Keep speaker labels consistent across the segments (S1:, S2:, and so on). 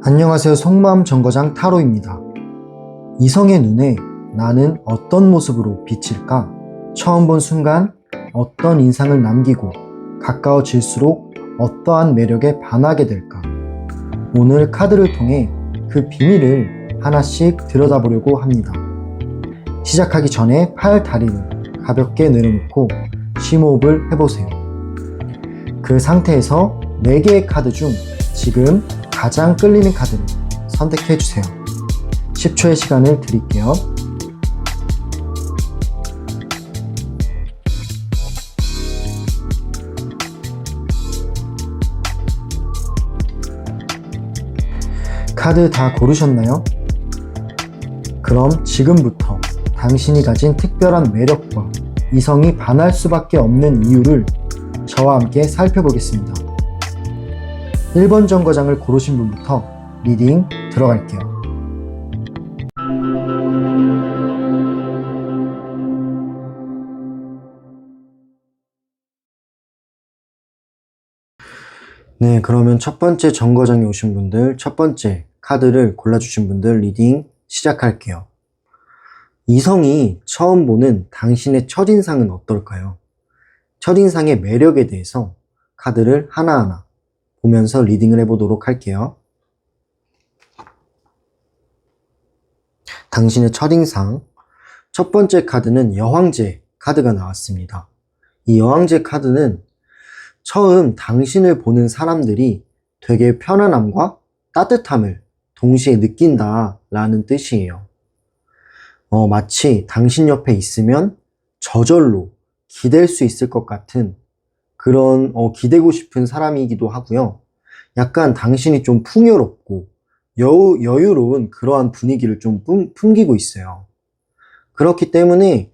S1: 안녕하세요. 속마음 정거장 타로입니다. 이성의 눈에 나는 어떤 모습으로 비칠까? 처음 본 순간 어떤 인상을 남기고 가까워질수록 어떠한 매력에 반하게 될까? 오늘 카드를 통해 그 비밀을 하나씩 들여다보려고 합니다. 시작하기 전에 팔, 다리를 가볍게 내려놓고 심호흡을 해보세요. 그 상태에서 4개의 카드 중 지금 가장 끌리는 카드를 선택해 주세요. 10초의 시간을 드릴게요. 카드 다 고르셨나요? 그럼 지금부터 당신이 가진 특별한 매력과 이성이 반할 수밖에 없는 이유를 저와 함께 살펴보겠습니다. 1번 정거장을 고르신 분부터 리딩 들어갈게요. 네, 그러면 첫 번째 정거장에 오신 분들, 첫 번째 카드를 골라주신 분들 리딩 시작할게요. 이성이 처음 보는 당신의 첫인상은 어떨까요? 첫인상의 매력에 대해서 카드를 하나하나 보면서 리딩을 해보도록 할게요. 당신의 첫인상, 첫 번째 카드는 여왕제 카드가 나왔습니다. 이 여왕제 카드는 처음 당신을 보는 사람들이 되게 편안함과 따뜻함을 동시에 느낀다라는 뜻이에요. 마치 당신 옆에 있으면 저절로 기댈 수 있을 것 같은 그런 기대고 싶은 사람이기도 하고요. 약간 당신이 좀 풍요롭고 여유로운 그러한 분위기를 좀 풍기고 있어요. 그렇기 때문에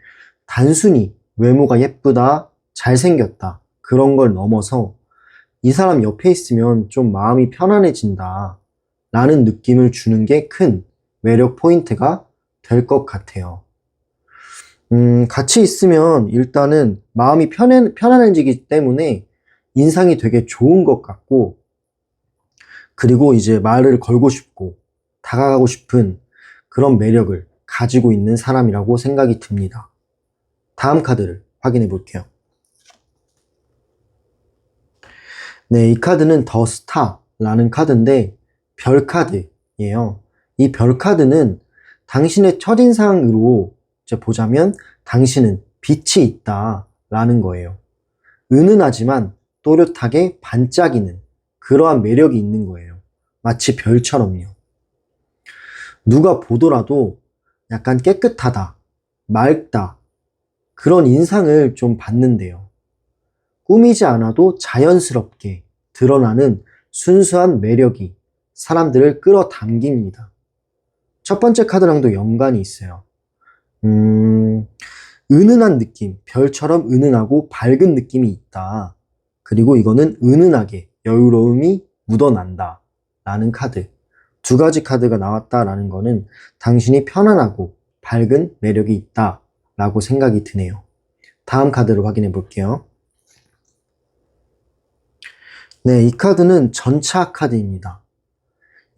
S1: 단순히 외모가 예쁘다, 잘생겼다 그런 걸 넘어서 이 사람 옆에 있으면 좀 마음이 편안해진다 라는 느낌을 주는 게 큰 매력 포인트가 될 것 같아요. 같이 있으면 일단은 마음이 편안해지기 때문에 인상이 되게 좋은 것 같고, 그리고 이제 말을 걸고 싶고 다가가고 싶은 그런 매력을 가지고 있는 사람이라고 생각이 듭니다. 다음 카드를 확인해 볼게요. 네, 이 카드는 더 스타라는 카드인데 별 카드예요. 이 별 카드는 당신의 첫인상으로 이제 보자면 당신은 빛이 있다라는 거예요. 은은하지만 또렷하게 반짝이는 그러한 매력이 있는 거예요. 마치 별처럼요. 누가 보더라도 약간 깨끗하다, 맑다 그런 인상을 좀 받는데요. 꾸미지 않아도 자연스럽게 드러나는 순수한 매력이 사람들을 끌어당깁니다. 첫 번째 카드랑도 연관이 있어요. 은은한 느낌, 별처럼 은은하고 밝은 느낌이 있다. 그리고 이거는 은은하게 여유로움이 묻어난다 라는 카드. 두 가지 카드가 나왔다라는 거는 당신이 편안하고 밝은 매력이 있다 라고 생각이 드네요. 다음 카드를 확인해 볼게요. 네, 이 카드는 전차 카드입니다.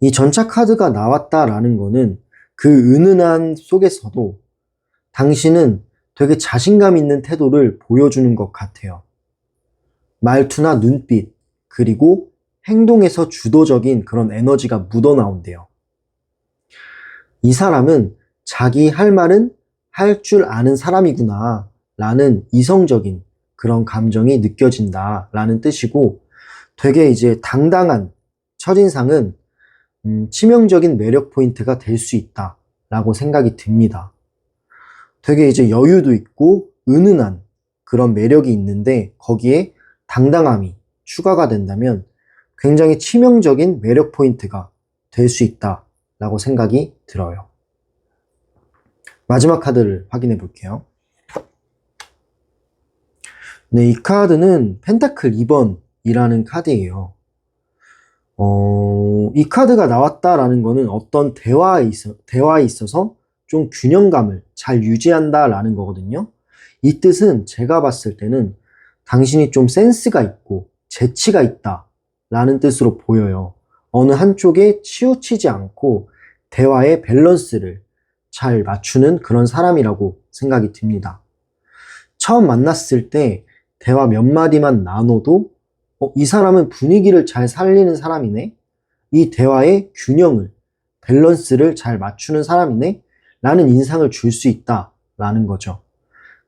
S1: 이 전차 카드가 나왔다라는 거는 그 은은한 속에서도 당신은 되게 자신감 있는 태도를 보여주는 것 같아요. 말투나 눈빛, 그리고 행동에서 주도적인 그런 에너지가 묻어나온대요. 이 사람은 자기 할 말은 할 줄 아는 사람이구나 라는 이성적인 그런 감정이 느껴진다 라는 뜻이고, 되게 이제 당당한 첫인상은 치명적인 매력 포인트가 될 수 있다 라고 생각이 듭니다. 되게 이제 여유도 있고 은은한 그런 매력이 있는데 거기에 당당함이 추가가 된다면 굉장히 치명적인 매력 포인트가 될 수 있다 라고 생각이 들어요. 마지막 카드를 확인해 볼게요. 네, 이 카드는 펜타클 2번이라는 카드예요. 이 카드가 나왔다라는 거는 어떤 대화에 있어서 좀 균형감을 잘 유지한다라는 거거든요. 이 뜻은 제가 봤을 때는 당신이 좀 센스가 있고 재치가 있다라는 뜻으로 보여요. 어느 한쪽에 치우치지 않고 대화의 밸런스를 잘 맞추는 그런 사람이라고 생각이 듭니다. 처음 만났을 때 대화 몇 마디만 나눠도 이 사람은 분위기를 잘 살리는 사람이네? 이 대화의 균형을, 밸런스를 잘 맞추는 사람이네? 라는 인상을 줄 수 있다라는 거죠.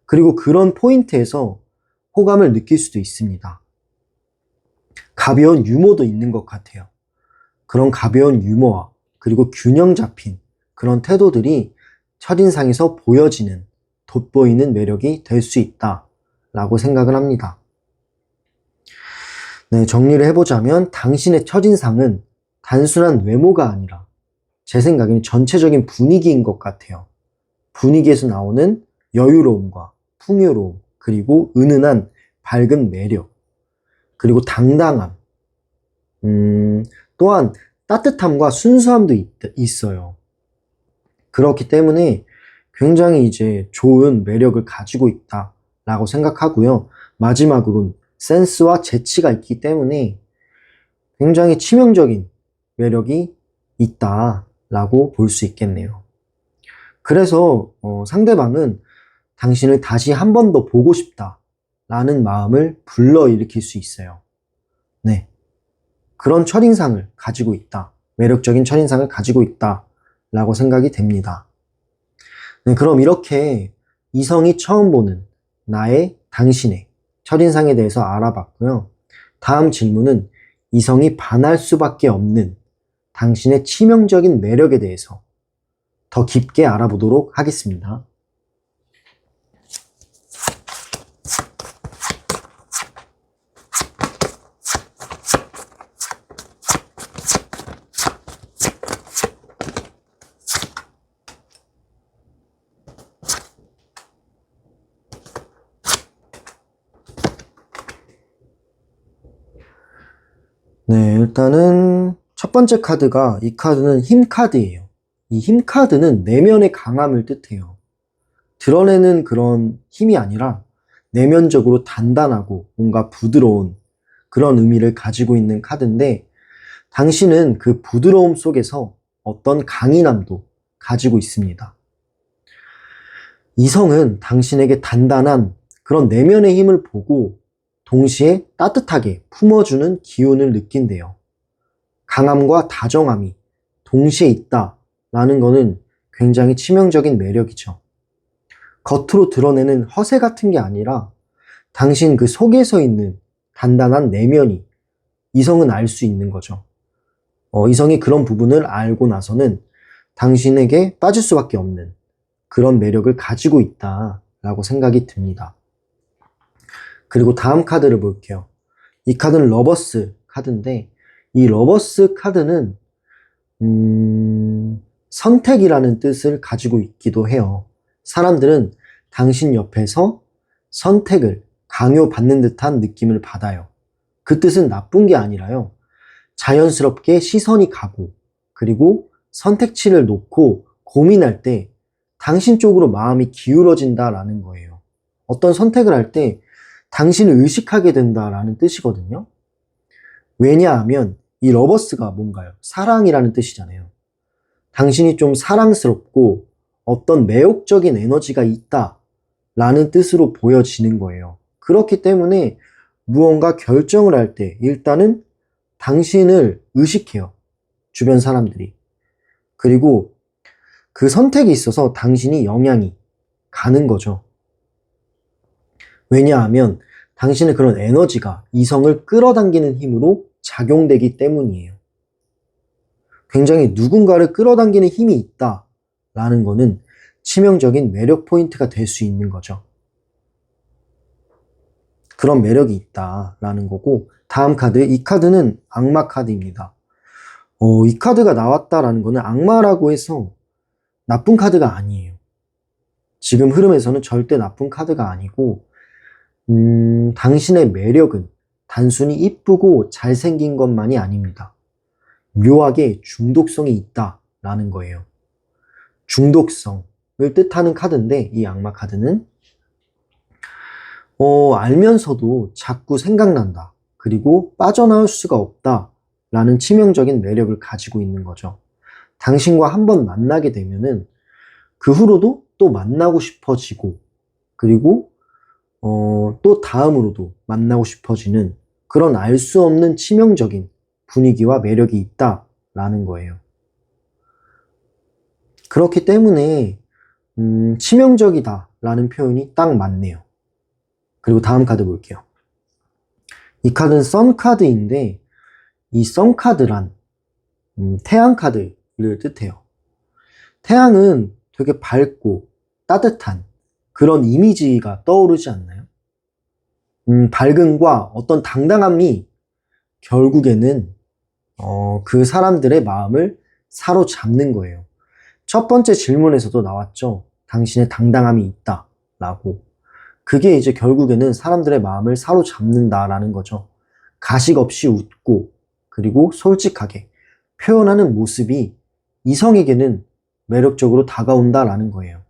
S1: 그리고 그런 포인트에서 호감을 느낄 수도 있습니다. 가벼운 유머도 있는 것 같아요. 그런 가벼운 유머와 그리고 균형 잡힌 그런 태도들이 첫인상에서 보여지는, 돋보이는 매력이 될 수 있다라고 생각을 합니다. 네, 정리를 해보자면 당신의 첫인상은 단순한 외모가 아니라 제 생각에는 전체적인 분위기인 것 같아요. 분위기에서 나오는 여유로움과 풍요로움, 그리고 은은한 밝은 매력, 그리고 당당함, 또한 따뜻함과 순수함도 있어요. 그렇기 때문에 굉장히 이제 좋은 매력을 가지고 있다라고 생각하고요. 마지막으로는 센스와 재치가 있기 때문에 굉장히 치명적인 매력이 있다라고 볼 수 있겠네요. 그래서 상대방은 당신을 다시 한 번 더 보고 싶다라는 마음을 불러일으킬 수 있어요. 네, 그런 첫인상을 가지고 있다. 매력적인 첫인상을 가지고 있다라고 생각이 됩니다. 네, 그럼 이렇게 이성이 처음 보는 당신의 첫인상에 대해서 알아봤고요. 다음 질문은 이성이 반할 수밖에 없는 당신의 치명적인 매력에 대해서 더 깊게 알아보도록 하겠습니다. 네, 일단은 첫 번째 카드가 이 카드는 힘 카드예요. 이 힘 카드는 내면의 강함을 뜻해요. 드러내는 그런 힘이 아니라 내면적으로 단단하고 뭔가 부드러운 그런 의미를 가지고 있는 카드인데 당신은 그 부드러움 속에서 어떤 강인함도 가지고 있습니다. 이성은 당신에게 단단한 그런 내면의 힘을 보고 동시에 따뜻하게 품어주는 기운을 느낀대요. 강함과 다정함이 동시에 있다라는 거는 굉장히 치명적인 매력이죠. 겉으로 드러내는 허세 같은 게 아니라 당신 그 속에서 있는 단단한 내면이 이성은 알 수 있는 거죠. 이성이 그런 부분을 알고 나서는 당신에게 빠질 수밖에 없는 그런 매력을 가지고 있다라고 생각이 듭니다. 그리고 다음 카드를 볼게요. 이 카드는 러버스 카드인데 이 러버스 카드는 선택이라는 뜻을 가지고 있기도 해요. 사람들은 당신 옆에서 선택을 강요받는 듯한 느낌을 받아요. 그 뜻은 나쁜 게 아니라요. 자연스럽게 시선이 가고 그리고 선택지를 놓고 고민할 때 당신 쪽으로 마음이 기울어진다라는 거예요. 어떤 선택을 할 때 당신을 의식하게 된다라는 뜻이거든요. 왜냐하면 이 러버스가 뭔가요? 사랑이라는 뜻이잖아요. 당신이 좀 사랑스럽고 어떤 매혹적인 에너지가 있다라는 뜻으로 보여지는 거예요. 그렇기 때문에 무언가 결정을 할 때 일단은 당신을 의식해요. 주변 사람들이. 그리고 그 선택에 있어서 당신이 영향이 가는 거죠. 왜냐하면 당신의 그런 에너지가 이성을 끌어당기는 힘으로 작용되기 때문이에요. 굉장히 누군가를 끌어당기는 힘이 있다라는 거는 치명적인 매력 포인트가 될 수 있는 거죠. 그런 매력이 있다라는 거고 다음 카드, 이 카드는 악마 카드입니다. 이 카드가 나왔다라는 거는 악마라고 해서 나쁜 카드가 아니에요. 지금 흐름에서는 절대 나쁜 카드가 아니고 당신의 매력은 단순히 이쁘고 잘생긴 것만이 아닙니다. 묘하게 중독성이 있다라는 거예요. 중독성을 뜻하는 카드인데 이 악마 카드는 알면서도 자꾸 생각난다. 그리고 빠져나올 수가 없다 라는 치명적인 매력을 가지고 있는 거죠. 당신과 한번 만나게 되면은 그 후로도 또 만나고 싶어지고, 그리고 또 다음으로도 만나고 싶어지는 그런 알 수 없는 치명적인 분위기와 매력이 있다라는 거예요. 그렇기 때문에 치명적이다라는 표현이 딱 맞네요. 그리고 다음 카드 볼게요. 이 카드는 선 카드인데 이 선 카드란 태양 카드를 뜻해요. 태양은 되게 밝고 따뜻한 그런 이미지가 떠오르지 않나요? 밝음과 어떤 당당함이 결국에는 그 사람들의 마음을 사로잡는 거예요. 첫 번째 질문에서도 나왔죠. 당신의 당당함이 있다 라고. 그게 이제 결국에는 사람들의 마음을 사로잡는다라는 거죠. 가식 없이 웃고 그리고 솔직하게 표현하는 모습이 이성에게는 매력적으로 다가온다라는 거예요.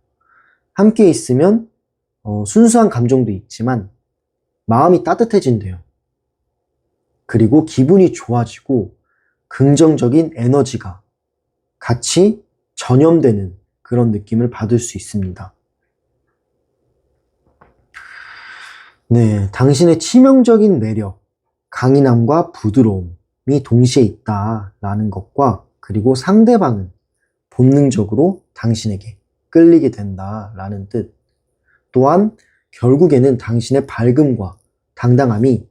S1: 함께 있으면 순수한 감정도 있지만 마음이 따뜻해진대요. 그리고 기분이 좋아지고 긍정적인 에너지가 같이 전염되는 그런 느낌을 받을 수 있습니다. 네, 당신의 치명적인 매력, 강인함과 부드러움이 동시에 있다라는 것과 그리고 상대방은 본능적으로 당신에게 끌리게 된다라는 뜻. 또한 결국에는 당신의 밝음과 당당함이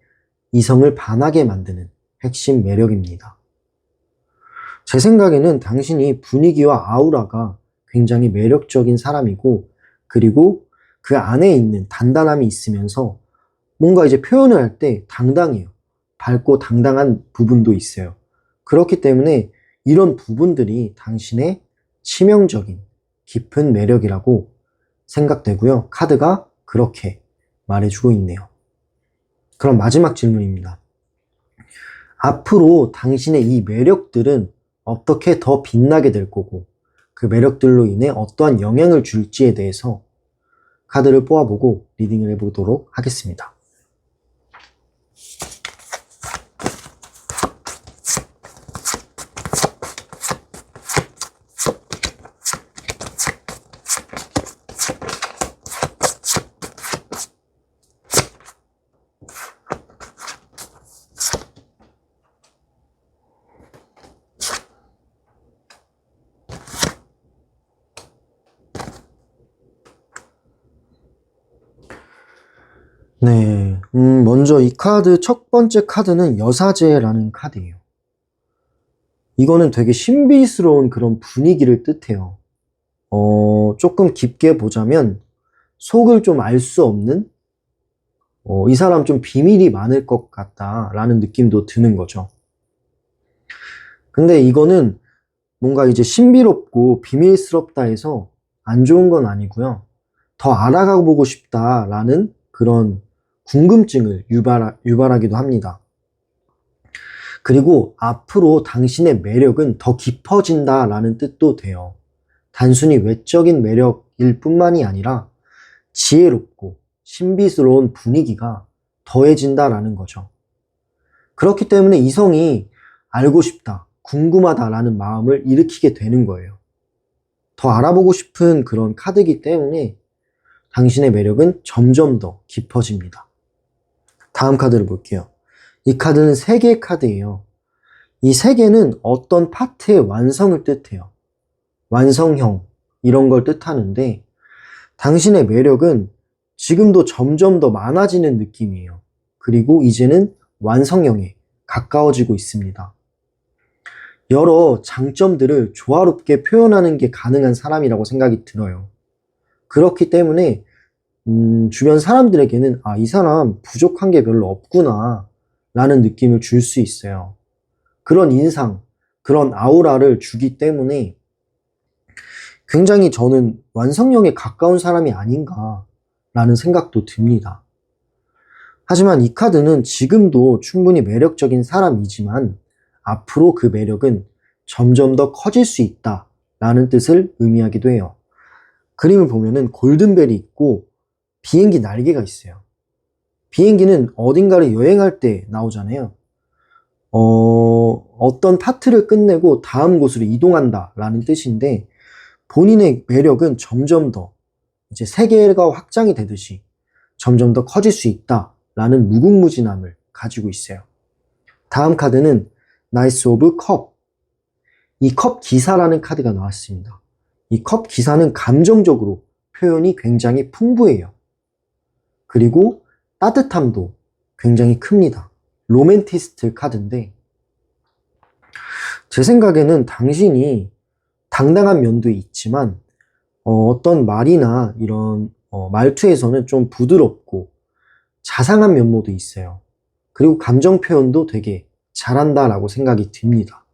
S1: 이성을 반하게 만드는 핵심 매력입니다. 제 생각에는 당신이 분위기와 아우라가 굉장히 매력적인 사람이고 그리고 그 안에 있는 단단함이 있으면서 뭔가 이제 표현을 할 때 당당해요. 밝고 당당한 부분도 있어요. 그렇기 때문에 이런 부분들이 당신의 치명적인 깊은 매력이라고 생각되고요. 카드가 그렇게 말해주고 있네요. 그럼 마지막 질문입니다. 앞으로 당신의 이 매력들은 어떻게 더 빛나게 될 거고 그 매력들로 인해 어떠한 영향을 줄지에 대해서 카드를 뽑아보고 리딩을 해보도록 하겠습니다. 네, 먼저 이 카드 첫 번째 카드는 여사제라는 카드예요. 이거는 되게 신비스러운 그런 분위기를 뜻해요. 조금 깊게 보자면 속을 좀 알 수 없는 이 사람 좀 비밀이 많을 것 같다라는 느낌도 드는 거죠. 근데 이거는 뭔가 이제 신비롭고 비밀스럽다 해서 안 좋은 건 아니고요. 더 알아가 보고 싶다라는 그런 궁금증을 유발하기도 합니다. 그리고 앞으로 당신의 매력은 더 깊어진다라는 뜻도 돼요. 단순히 외적인 매력일 뿐만이 아니라 지혜롭고 신비스러운 분위기가 더해진다라는 거죠. 그렇기 때문에 이성이 알고 싶다, 궁금하다라는 마음을 일으키게 되는 거예요. 더 알아보고 싶은 그런 카드이기 때문에 당신의 매력은 점점 더 깊어집니다. 다음 카드를 볼게요. 이 카드는 세계 카드예요. 이 세계는 어떤 파트의 완성을 뜻해요. 완성형 이런 걸 뜻하는데 당신의 매력은 지금도 점점 더 많아지는 느낌이에요. 그리고 이제는 완성형에 가까워지고 있습니다. 여러 장점들을 조화롭게 표현하는 게 가능한 사람이라고 생각이 들어요. 그렇기 때문에 주변 사람들에게는 이 사람 부족한 게 별로 없구나 라는 느낌을 줄 수 있어요. 그런 인상, 그런 아우라를 주기 때문에 굉장히 저는 완성형에 가까운 사람이 아닌가 라는 생각도 듭니다. 하지만 이 카드는 지금도 충분히 매력적인 사람이지만 앞으로 그 매력은 점점 더 커질 수 있다 라는 뜻을 의미하기도 해요. 그림을 보면은 골든벨이 있고 비행기 날개가 있어요. 비행기는 어딘가를 여행할 때 나오잖아요. 어떤 파트를 끝내고 다음 곳으로 이동한다 라는 뜻인데, 본인의 매력은 점점 더 이제 세계가 확장이 되듯이 점점 더 커질 수 있다 라는 무궁무진함을 가지고 있어요. 다음 카드는 나이스 오브 컵. 이 컵 기사라는 카드가 나왔습니다. 이 컵 기사는 감정적으로 표현이 굉장히 풍부해요. 그리고 따뜻함도 굉장히 큽니다. 로맨티스트 카드인데, 제 생각에는 당신이 당당한 면도 있지만 어떤 말이나 이런 말투에서는 좀 부드럽고 자상한 면모도 있어요. 그리고 감정 표현도 되게 잘한다라고 생각이 듭니다.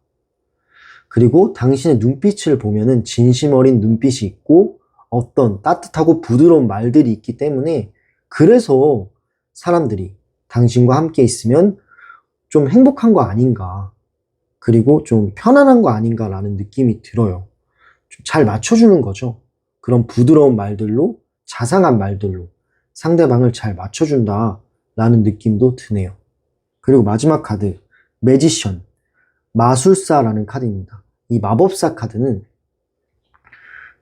S1: 그리고 당신의 눈빛을 보면은 진심 어린 눈빛이 있고 어떤 따뜻하고 부드러운 말들이 있기 때문에, 그래서 사람들이 당신과 함께 있으면 좀 행복한 거 아닌가, 그리고 좀 편안한 거 아닌가라는 느낌이 들어요. 좀 잘 맞춰주는 거죠. 그런 부드러운 말들로, 자상한 말들로 상대방을 잘 맞춰준다라는 느낌도 드네요. 그리고 마지막 카드, 매지션, 마술사라는 카드입니다. 이 마법사 카드는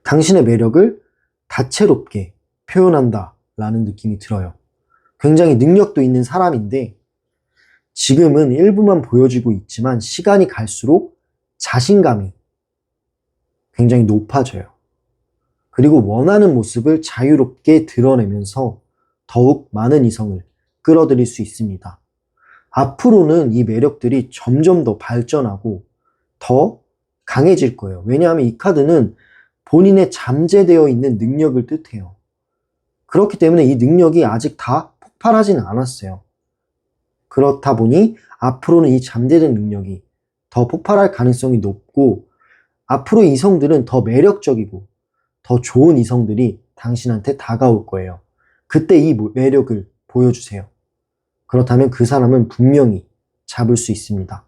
S1: 당신의 매력을 다채롭게 표현한다라는 느낌이 들어요. 굉장히 능력도 있는 사람인데, 지금은 일부만 보여지고 있지만 시간이 갈수록 자신감이 굉장히 높아져요. 그리고 원하는 모습을 자유롭게 드러내면서 더욱 많은 이성을 끌어들일 수 있습니다. 앞으로는 이 매력들이 점점 더 발전하고 더 강해질 거예요. 왜냐하면 이 카드는 본인의 잠재되어 있는 능력을 뜻해요. 그렇기 때문에 이 능력이 아직 다 폭발하지는 않았어요. 그렇다 보니 앞으로는 이 잠재된 능력이 더 폭발할 가능성이 높고, 앞으로 이성들은 더 매력적이고 더 좋은 이성들이 당신한테 다가올 거예요. 그때 이 매력을 보여주세요. 그렇다면 그 사람은 분명히 잡을 수 있습니다.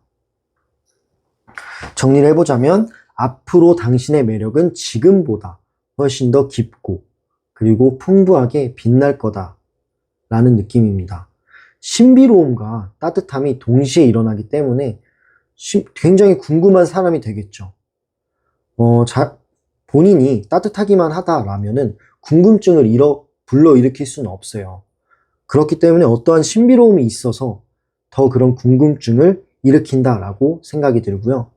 S1: 정리를 해보자면, 앞으로 당신의 매력은 지금보다 훨씬 더 깊고 그리고 풍부하게 빛날 거다 라는 느낌입니다. 신비로움과 따뜻함이 동시에 일어나기 때문에 굉장히 궁금한 사람이 되겠죠. 본인이 따뜻하기만 하다라면은 궁금증을 불러일으킬 수는 없어요. 그렇기 때문에 어떠한 신비로움이 있어서 더 그런 궁금증을 일으킨다라고 생각이 들고요.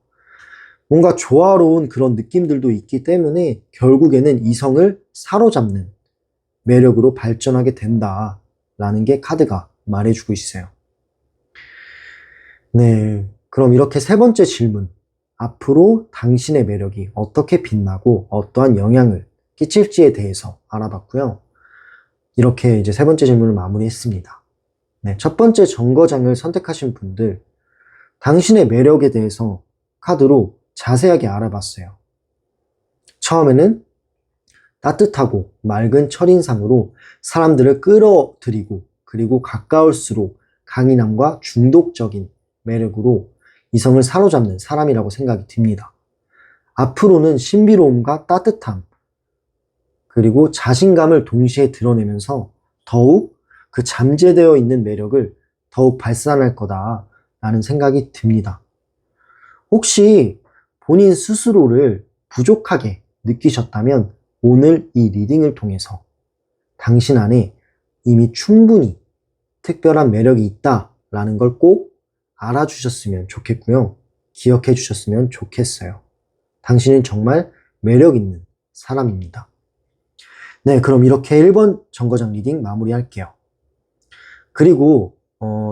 S1: 뭔가 조화로운 그런 느낌들도 있기 때문에 결국에는 이성을 사로잡는 매력으로 발전하게 된다라는 게 카드가 말해주고 있어요. 네, 그럼 이렇게 세 번째 질문, 앞으로 당신의 매력이 어떻게 빛나고 어떠한 영향을 끼칠지에 대해서 알아봤고요. 이렇게 이제 세 번째 질문을 마무리했습니다. 네, 첫 번째 정거장을 선택하신 분들, 당신의 매력에 대해서 카드로 자세하게 알아봤어요. 처음에는 따뜻하고 맑은 첫인상으로 사람들을 끌어들이고, 그리고 가까울수록 강인함과 중독적인 매력으로 이성을 사로잡는 사람이라고 생각이 듭니다. 앞으로는 신비로움과 따뜻함, 그리고 자신감을 동시에 드러내면서 더욱 그 잠재되어 있는 매력을 더욱 발산할 거다라는 생각이 듭니다. 혹시 본인 스스로를 부족하게 느끼셨다면 오늘 이 리딩을 통해서 당신 안에 이미 충분히 특별한 매력이 있다라는 걸 꼭 알아주셨으면 좋겠고요. 기억해 주셨으면 좋겠어요. 당신은 정말 매력 있는 사람입니다. 네, 그럼 이렇게 1번 정거장 리딩 마무리할게요. 그리고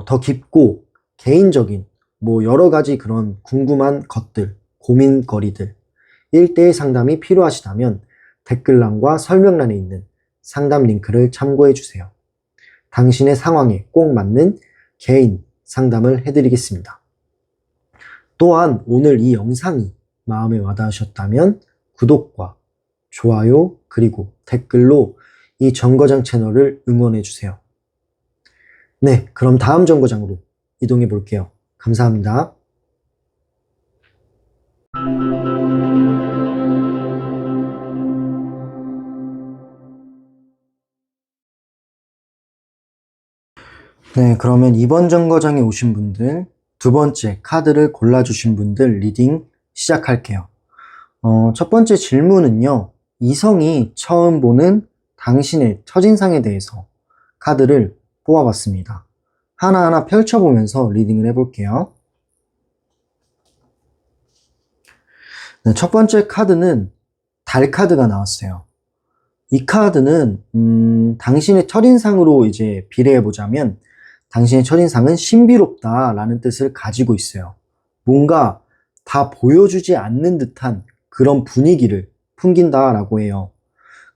S1: 더 깊고 개인적인 여러 가지 그런 궁금한 것들, 고민거리들, 1대1 상담이 필요하시다면 댓글란과 설명란에 있는 상담 링크를 참고해 주세요. 당신의 상황에 꼭 맞는 개인 상담을 해드리겠습니다. 또한 오늘 이 영상이 마음에 와닿으셨다면 구독과 좋아요 그리고 댓글로 이 정거장 채널을 응원해 주세요. 네, 그럼 다음 정거장으로 이동해 볼게요. 감사합니다. 네, 그러면 이번 정거장에 오신 분들, 두 번째 카드를 골라주신 분들 리딩 시작할게요. 첫 번째 질문은요. 이성이 처음 보는 당신의 첫인상에 대해서 카드를 뽑아봤습니다. 하나하나 펼쳐보면서 리딩을 해볼게요. 네, 첫 번째 카드는 달 카드가 나왔어요. 이 카드는 당신의 첫인상으로 이제 비례해보자면 당신의 첫인상은 신비롭다라는 뜻을 가지고 있어요. 뭔가 다 보여주지 않는 듯한 그런 분위기를 풍긴다라고 해요.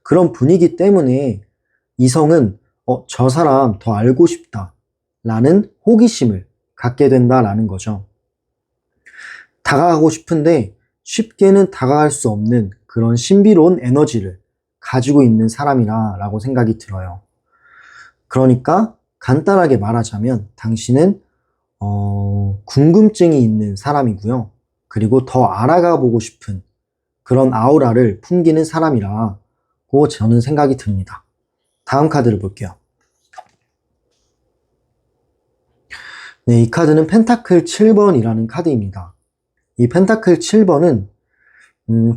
S1: 그런 분위기 때문에 이성은 저 사람 더 알고 싶다라는 호기심을 갖게 된다라는 거죠. 다가가고 싶은데 쉽게는 다가갈 수 없는 그런 신비로운 에너지를 가지고 있는 사람이라고 생각이 들어요. 그러니까 간단하게 말하자면 당신은 궁금증이 있는 사람이고요. 그리고 더 알아가 보고 싶은 그런 아우라를 풍기는 사람이라고 저는 생각이 듭니다. 다음 카드를 볼게요. 네, 이 카드는 펜타클 7번이라는 카드입니다. 이 펜타클 7번은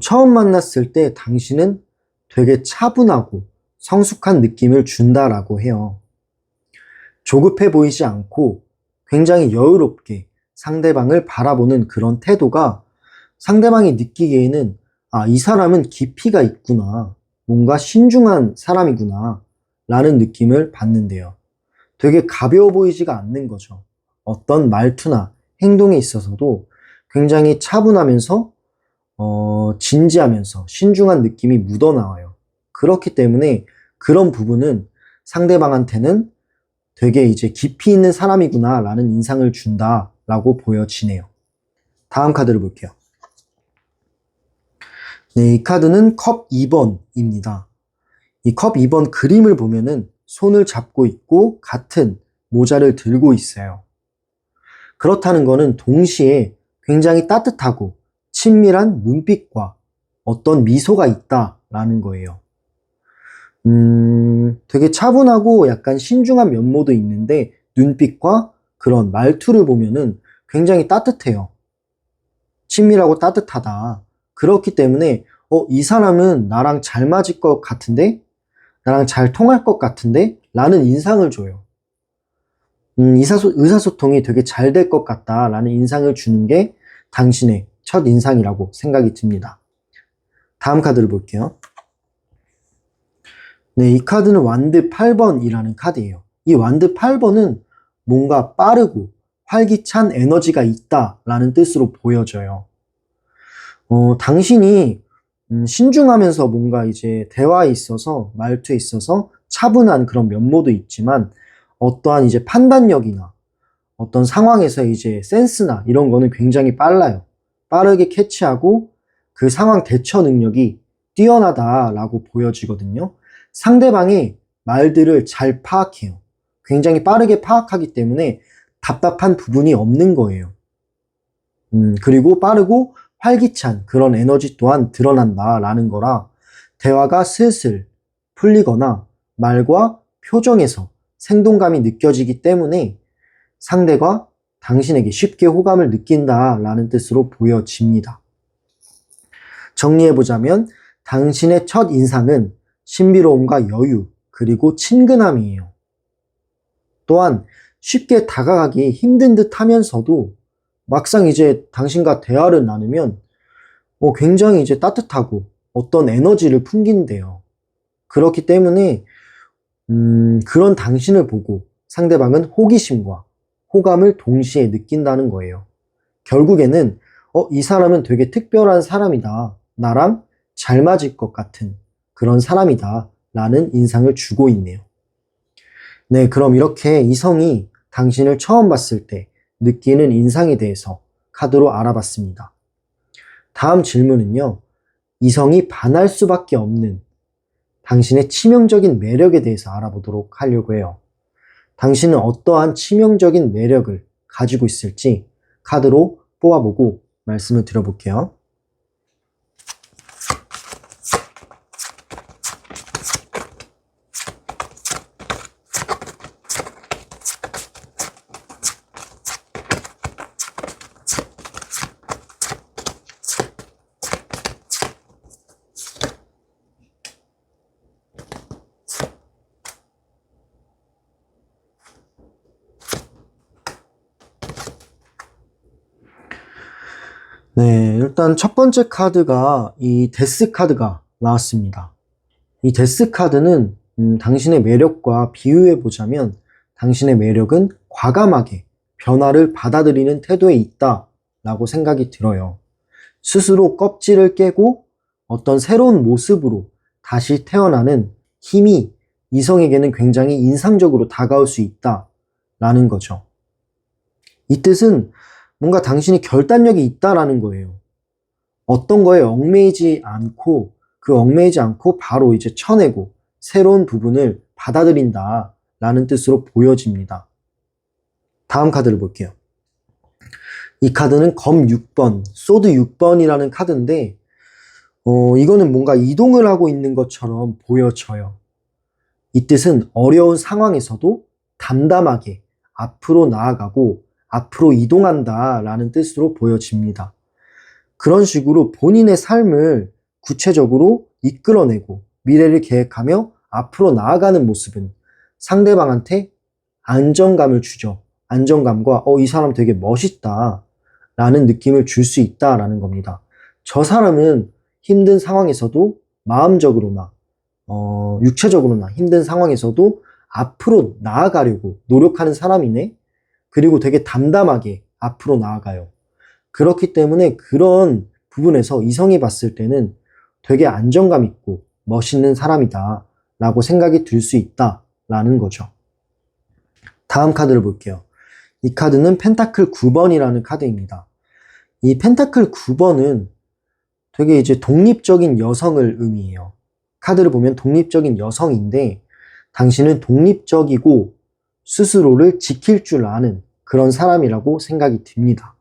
S1: 처음 만났을 때 당신은 되게 차분하고 성숙한 느낌을 준다라고 해요. 조급해 보이지 않고 굉장히 여유롭게 상대방을 바라보는 그런 태도가 상대방이 느끼기에는 이 사람은 깊이가 있구나. 뭔가 신중한 사람이구나. 라는 느낌을 받는데요. 되게 가벼워 보이지가 않는 거죠. 어떤 말투나 행동에 있어서도 굉장히 차분하면서 진지하면서 신중한 느낌이 묻어나와요. 그렇기 때문에 그런 부분은 상대방한테는 되게 이제 깊이 있는 사람이구나 라는 인상을 준다라고 보여지네요. 다음 카드를 볼게요. 네, 이 카드는 컵 2번입니다. 이 컵 2번 그림을 보면은 손을 잡고 있고 같은 모자를 들고 있어요. 그렇다는 거는 동시에 굉장히 따뜻하고 친밀한 눈빛과 어떤 미소가 있다라는 거예요. 되게 차분하고 약간 신중한 면모도 있는데 눈빛과 그런 말투를 보면은 굉장히 따뜻해요. 친밀하고 따뜻하다. 그렇기 때문에 이 사람은 나랑 잘 맞을 것 같은데? 나랑 잘 통할 것 같은데? 라는 인상을 줘요. 의사소통이 되게 잘 될 것 같다 라는 인상을 주는 게 당신의 첫 인상이라고 생각이 듭니다. 다음 카드를 볼게요. 네, 이 카드는 완드 8번이라는 카드예요. 이 완드 8번은 뭔가 빠르고 활기찬 에너지가 있다라는 뜻으로 보여져요. 당신이 신중하면서 뭔가 이제 대화에 있어서 말투에 있어서 차분한 그런 면모도 있지만 어떠한 이제 판단력이나 어떤 상황에서 이제 센스나 이런 거는 굉장히 빨라요. 빠르게 캐치하고 그 상황 대처 능력이 뛰어나다라고 보여지거든요. 상대방의 말들을 잘 파악해요. 굉장히 빠르게 파악하기 때문에 답답한 부분이 없는 거예요. 그리고 빠르고 활기찬 그런 에너지 또한 드러난다라는 거라 대화가 슬슬 풀리거나 말과 표정에서 생동감이 느껴지기 때문에 상대가 당신에게 쉽게 호감을 느낀다라는 뜻으로 보여집니다. 정리해보자면 당신의 첫 인상은 신비로움과 여유 그리고 친근함이에요. 또한 쉽게 다가가기 힘든 듯 하면서도 막상 이제 당신과 대화를 나누면 굉장히 이제 따뜻하고 어떤 에너지를 풍긴대요. 그렇기 때문에 그런 당신을 보고 상대방은 호기심과 호감을 동시에 느낀다는 거예요. 결국에는 이 사람은 되게 특별한 사람이다. 나랑 잘 맞을 것 같은 그런 사람이다. 라는 인상을 주고 있네요. 네, 그럼 이렇게 이성이 당신을 처음 봤을 때 느끼는 인상에 대해서 카드로 알아봤습니다. 다음 질문은요. 이성이 반할 수밖에 없는 당신의 치명적인 매력에 대해서 알아보도록 하려고 해요. 당신은 어떠한 치명적인 매력을 가지고 있을지 카드로 뽑아보고 말씀을 드려볼게요. 네, 일단 첫 번째 카드가 이 데스 카드가 나왔습니다. 이 데스 카드는 당신의 매력과 비유해 보자면 당신의 매력은 과감하게 변화를 받아들이는 태도에 있다 라고 생각이 들어요. 스스로 껍질을 깨고 어떤 새로운 모습으로 다시 태어나는 힘이 이성에게는 굉장히 인상적으로 다가올 수 있다 라는 거죠. 이 뜻은 뭔가 당신이 결단력이 있다라는 거예요. 어떤 거에 얽매이지 않고 바로 이제 쳐내고 새로운 부분을 받아들인다 라는 뜻으로 보여집니다. 다음 카드를 볼게요. 이 카드는 검 6번, 소드 6번이라는 카드인데 이거는 뭔가 이동을 하고 있는 것처럼 보여져요. 이 뜻은 어려운 상황에서도 담담하게 앞으로 나아가고 앞으로 이동한다 라는 뜻으로 보여집니다. 그런 식으로 본인의 삶을 구체적으로 이끌어내고 미래를 계획하며 앞으로 나아가는 모습은 상대방한테 안정감을 주죠. 안정감과 이 사람 되게 멋있다 라는 느낌을 줄 수 있다라는 겁니다. 저 사람은 힘든 상황에서도 마음적으로나 육체적으로나 힘든 상황에서도 앞으로 나아가려고 노력하는 사람이네. 그리고 되게 담담하게 앞으로 나아가요. 그렇기 때문에 그런 부분에서 이성이 봤을 때는 되게 안정감 있고 멋있는 사람이다 라고 생각이 들 수 있다 라는 거죠. 다음 카드를 볼게요. 이 카드는 펜타클 9번이라는 카드입니다. 이 펜타클 9번은 되게 이제 독립적인 여성을 의미해요. 카드를 보면 독립적인 여성인데 당신은 독립적이고 스스로를 지킬 줄 아는 그런 사람이라고 생각이 듭니다.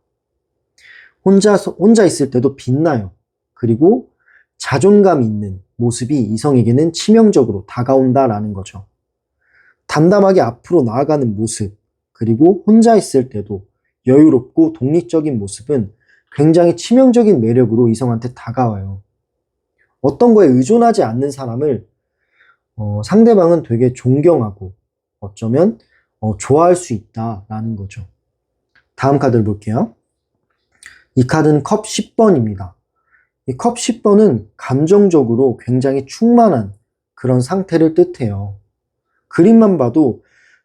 S1: 혼자 있을 때도 빛나요. 그리고 자존감 있는 모습이 이성에게는 치명적으로 다가온다라는 거죠. 담담하게 앞으로 나아가는 모습, 그리고 혼자 있을 때도 여유롭고 독립적인 모습은 굉장히 치명적인 매력으로 이성한테 다가와요. 어떤 거에 의존하지 않는 사람을 상대방은 되게 존경하고 어쩌면 좋아할 수 있다라는 거죠. 다음 카드를 볼게요. 이 카드는 컵 10번입니다. 이 컵 10번은 감정적으로 굉장히 충만한 그런 상태를 뜻해요. 그림만 봐도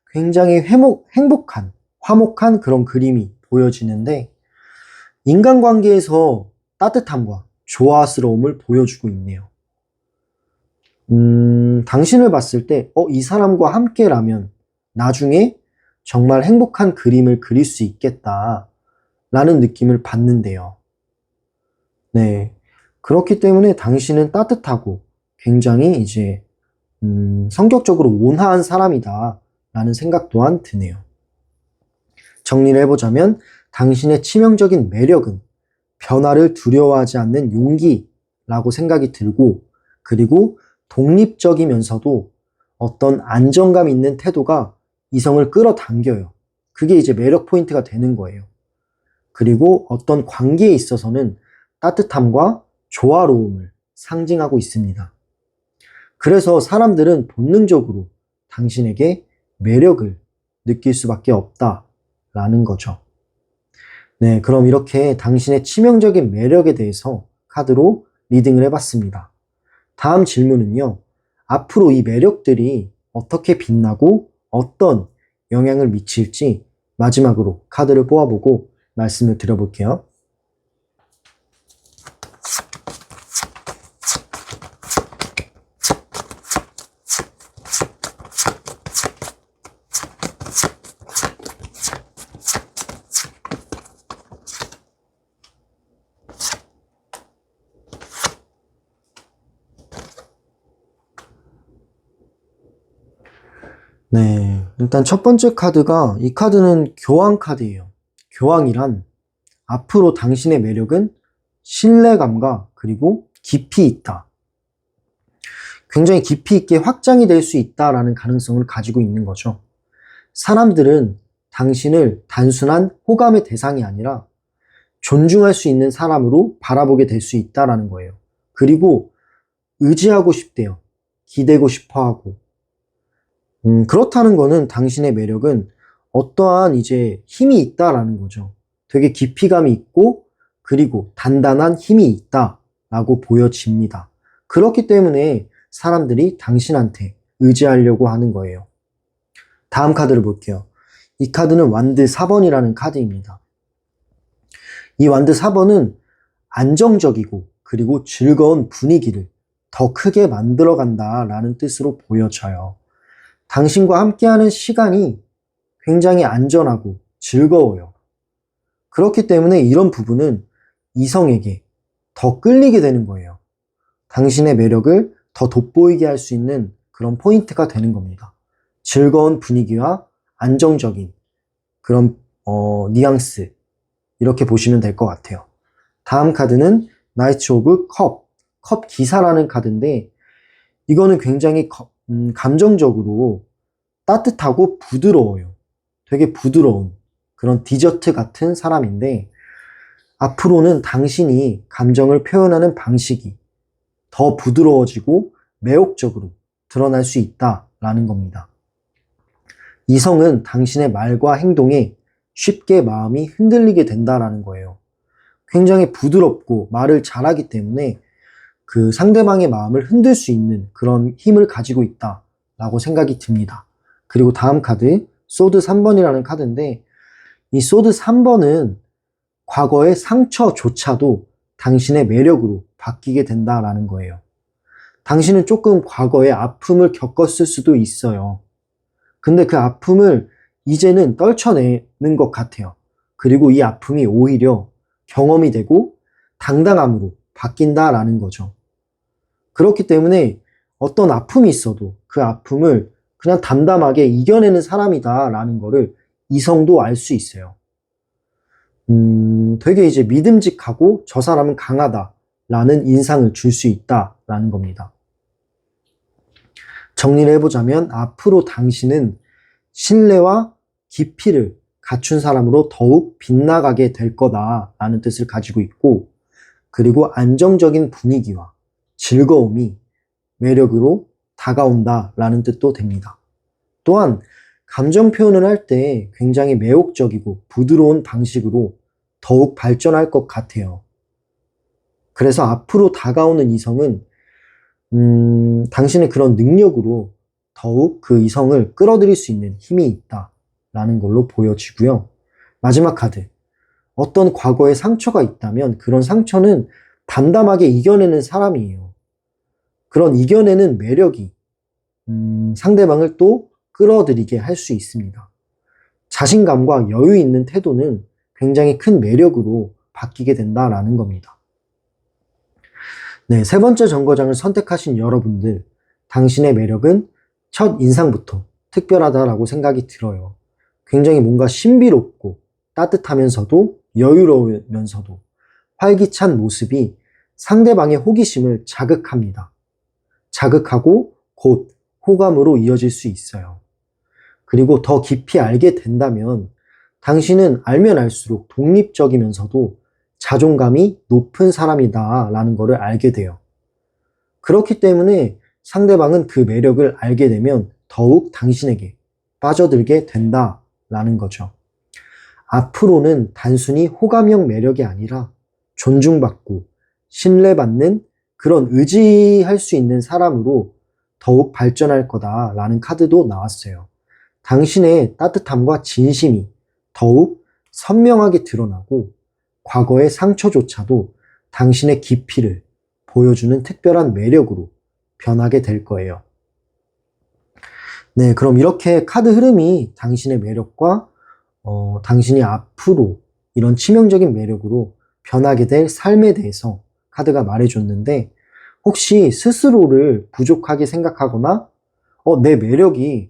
S1: 굉장히 행복한, 화목한 그런 그림이 보여지는데 인간관계에서 따뜻함과 조화스러움을 보여주고 있네요. 당신을 봤을 때, 이 사람과 함께라면 나중에 정말 행복한 그림을 그릴 수 있겠다 라는 느낌을 받는데요. 네. 그렇기 때문에 당신은 따뜻하고 굉장히 이제 성격적으로 온화한 사람이다 라는 생각 또한 드네요. 정리를 해보자면 당신의 치명적인 매력은 변화를 두려워하지 않는 용기라고 생각이 들고 그리고 독립적이면서도 어떤 안정감 있는 태도가 이성을 끌어당겨요. 그게 이제 매력 포인트가 되는 거예요. 그리고 어떤 관계에 있어서는 따뜻함과 조화로움을 상징하고 있습니다. 그래서 사람들은 본능적으로 당신에게 매력을 느낄 수밖에 없다라는 거죠. 네, 그럼 이렇게 당신의 치명적인 매력에 대해서 카드로 리딩을 해봤습니다. 다음 질문은요. 앞으로 이 매력들이 어떻게 빛나고 어떤 영향을 미칠지 마지막으로 카드를 뽑아보고 말씀을 드려볼게요. 네, 일단 첫 번째 카드가 이 카드는 교황 카드예요. 교황이란 앞으로 당신의 매력은 신뢰감과 그리고 깊이 있다. 굉장히 깊이 있게 확장이 될 수 있다라는 가능성을 가지고 있는 거죠. 사람들은 당신을 단순한 호감의 대상이 아니라 존중할 수 있는 사람으로 바라보게 될 수 있다라는 거예요. 그리고 의지하고 싶대요. 기대고 싶어 하고. 그렇다는 거는 당신의 매력은 어떠한 이제 힘이 있다라는 거죠. 되게 깊이감이 있고 그리고 단단한 힘이 있다라고 보여집니다. 그렇기 때문에 사람들이 당신한테 의지하려고 하는 거예요. 다음 카드를 볼게요. 이 카드는 완드 4번이라는 카드입니다. 이 완드 4번은 안정적이고 그리고 즐거운 분위기를 더 크게 만들어 간다라는 뜻으로 보여져요. 당신과 함께하는 시간이 굉장히 안전하고 즐거워요. 그렇기 때문에 이런 부분은 이성에게 더 끌리게 되는 거예요. 당신의 매력을 더 돋보이게 할 수 있는 그런 포인트가 되는 겁니다. 즐거운 분위기와 안정적인 그런 뉘앙스, 이렇게 보시면 될 것 같아요. 다음 카드는 나이트 오브 컵 기사라는 카드인데, 이거는 굉장히 감정적으로 따뜻하고 부드러워요. 되게 부드러운 그런 디저트 같은 사람인데, 앞으로는 당신이 감정을 표현하는 방식이 더 부드러워지고 매혹적으로 드러날 수 있다라는 겁니다. 이성은 당신의 말과 행동에 쉽게 마음이 흔들리게 된다라는 거예요. 굉장히 부드럽고 말을 잘하기 때문에 그 상대방의 마음을 흔들 수 있는 그런 힘을 가지고 있다라고 생각이 듭니다. 그리고 다음 카드, 소드 3번이라는 카드인데, 이 소드 3번은 과거의 상처조차도 당신의 매력으로 바뀌게 된다라는 거예요. 당신은 조금 과거에 아픔을 겪었을 수도 있어요. 근데 그 아픔을 이제는 떨쳐내는 것 같아요. 그리고 이 아픔이 오히려 경험이 되고 당당함으로 바뀐다라는 거죠. 그렇기 때문에 어떤 아픔이 있어도 그 아픔을 그냥 담담하게 이겨내는 사람이다라는 거를 이성도 알 수 있어요. 되게 이제 믿음직하고 저 사람은 강하다라는 인상을 줄 수 있다라는 겁니다. 정리를 해보자면, 앞으로 당신은 신뢰와 깊이를 갖춘 사람으로 더욱 빗나가게 될 거다라는 뜻을 가지고 있고, 그리고 안정적인 분위기와 즐거움이 매력으로 다가온다라는 뜻도 됩니다. 또한 감정 표현을 할 때 굉장히 매혹적이고 부드러운 방식으로 더욱 발전할 것 같아요. 그래서 앞으로 다가오는 이성은 당신의 그런 능력으로 더욱 그 이성을 끌어들일 수 있는 힘이 있다라는 걸로 보여지고요. 마지막 카드, 어떤 과거의 상처가 있다면 그런 상처는 담담하게 이겨내는 사람이에요. 그런 이겨내는 매력이 상대방을 또 끌어들이게 할 수 있습니다. 자신감과 여유 있는 태도는 굉장히 큰 매력으로 바뀌게 된다라는 겁니다. 네, 세 번째 정거장을 선택하신 여러분들, 당신의 매력은 첫 인상부터 특별하다라고 생각이 들어요. 굉장히 뭔가 신비롭고 따뜻하면서도 여유로우면서도 활기찬 모습이 상대방의 호기심을 자극합니다. 자극하고 곧 호감으로 이어질 수 있어요. 그리고 더 깊이 알게 된다면 당신은 알면 알수록 독립적이면서도 자존감이 높은 사람이다라는 것을 알게 돼요. 그렇기 때문에 상대방은 그 매력을 알게 되면 더욱 당신에게 빠져들게 된다라는 거죠. 앞으로는 단순히 호감형 매력이 아니라 존중받고 신뢰받는 그런 의지할 수 있는 사람으로 더욱 발전할 거다라는 카드도 나왔어요. 당신의 따뜻함과 진심이 더욱 선명하게 드러나고 과거의 상처조차도 당신의 깊이를 보여주는 특별한 매력으로 변하게 될 거예요. 네, 그럼 이렇게 카드 흐름이 당신의 매력과 당신이 앞으로 이런 치명적인 매력으로 변하게 될 삶에 대해서 카드가 말해줬는데, 혹시 스스로를 부족하게 생각하거나 내 매력이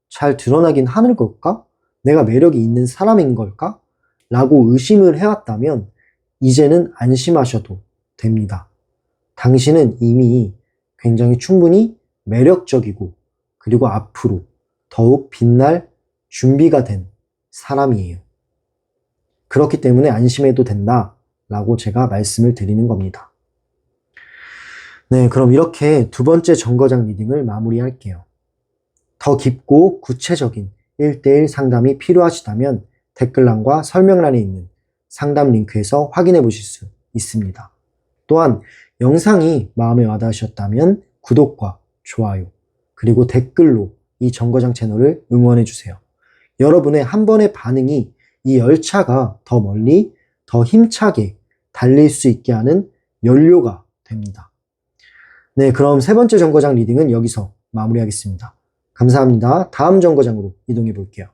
S1: 잘 드러나긴 하는 걸까? 내가 매력이 있는 사람인 걸까? 라고 의심을 해왔다면 이제는 안심하셔도 됩니다. 당신은 이미 굉장히 충분히 매력적이고 그리고 앞으로 더욱 빛날 준비가 된 사람이에요. 그렇기 때문에 안심해도 된다라고 제가 말씀을 드리는 겁니다. 네, 그럼 이렇게 두 번째 정거장 리딩을 마무리할게요. 더 깊고 구체적인 1:1 상담이 필요하시다면 댓글란과 설명란에 있는 상담 링크에서 확인해 보실 수 있습니다. 또한 영상이 마음에 와닿으셨다면 구독과 좋아요, 그리고 댓글로 이 정거장 채널을 응원해 주세요. 여러분의 한 번의 반응이 이 열차가 더 멀리, 더 힘차게 달릴 수 있게 하는 연료가 됩니다. 네, 그럼 세 번째 정거장 리딩은 여기서 마무리하겠습니다. 감사합니다. 다음 정거장으로 이동해 볼게요.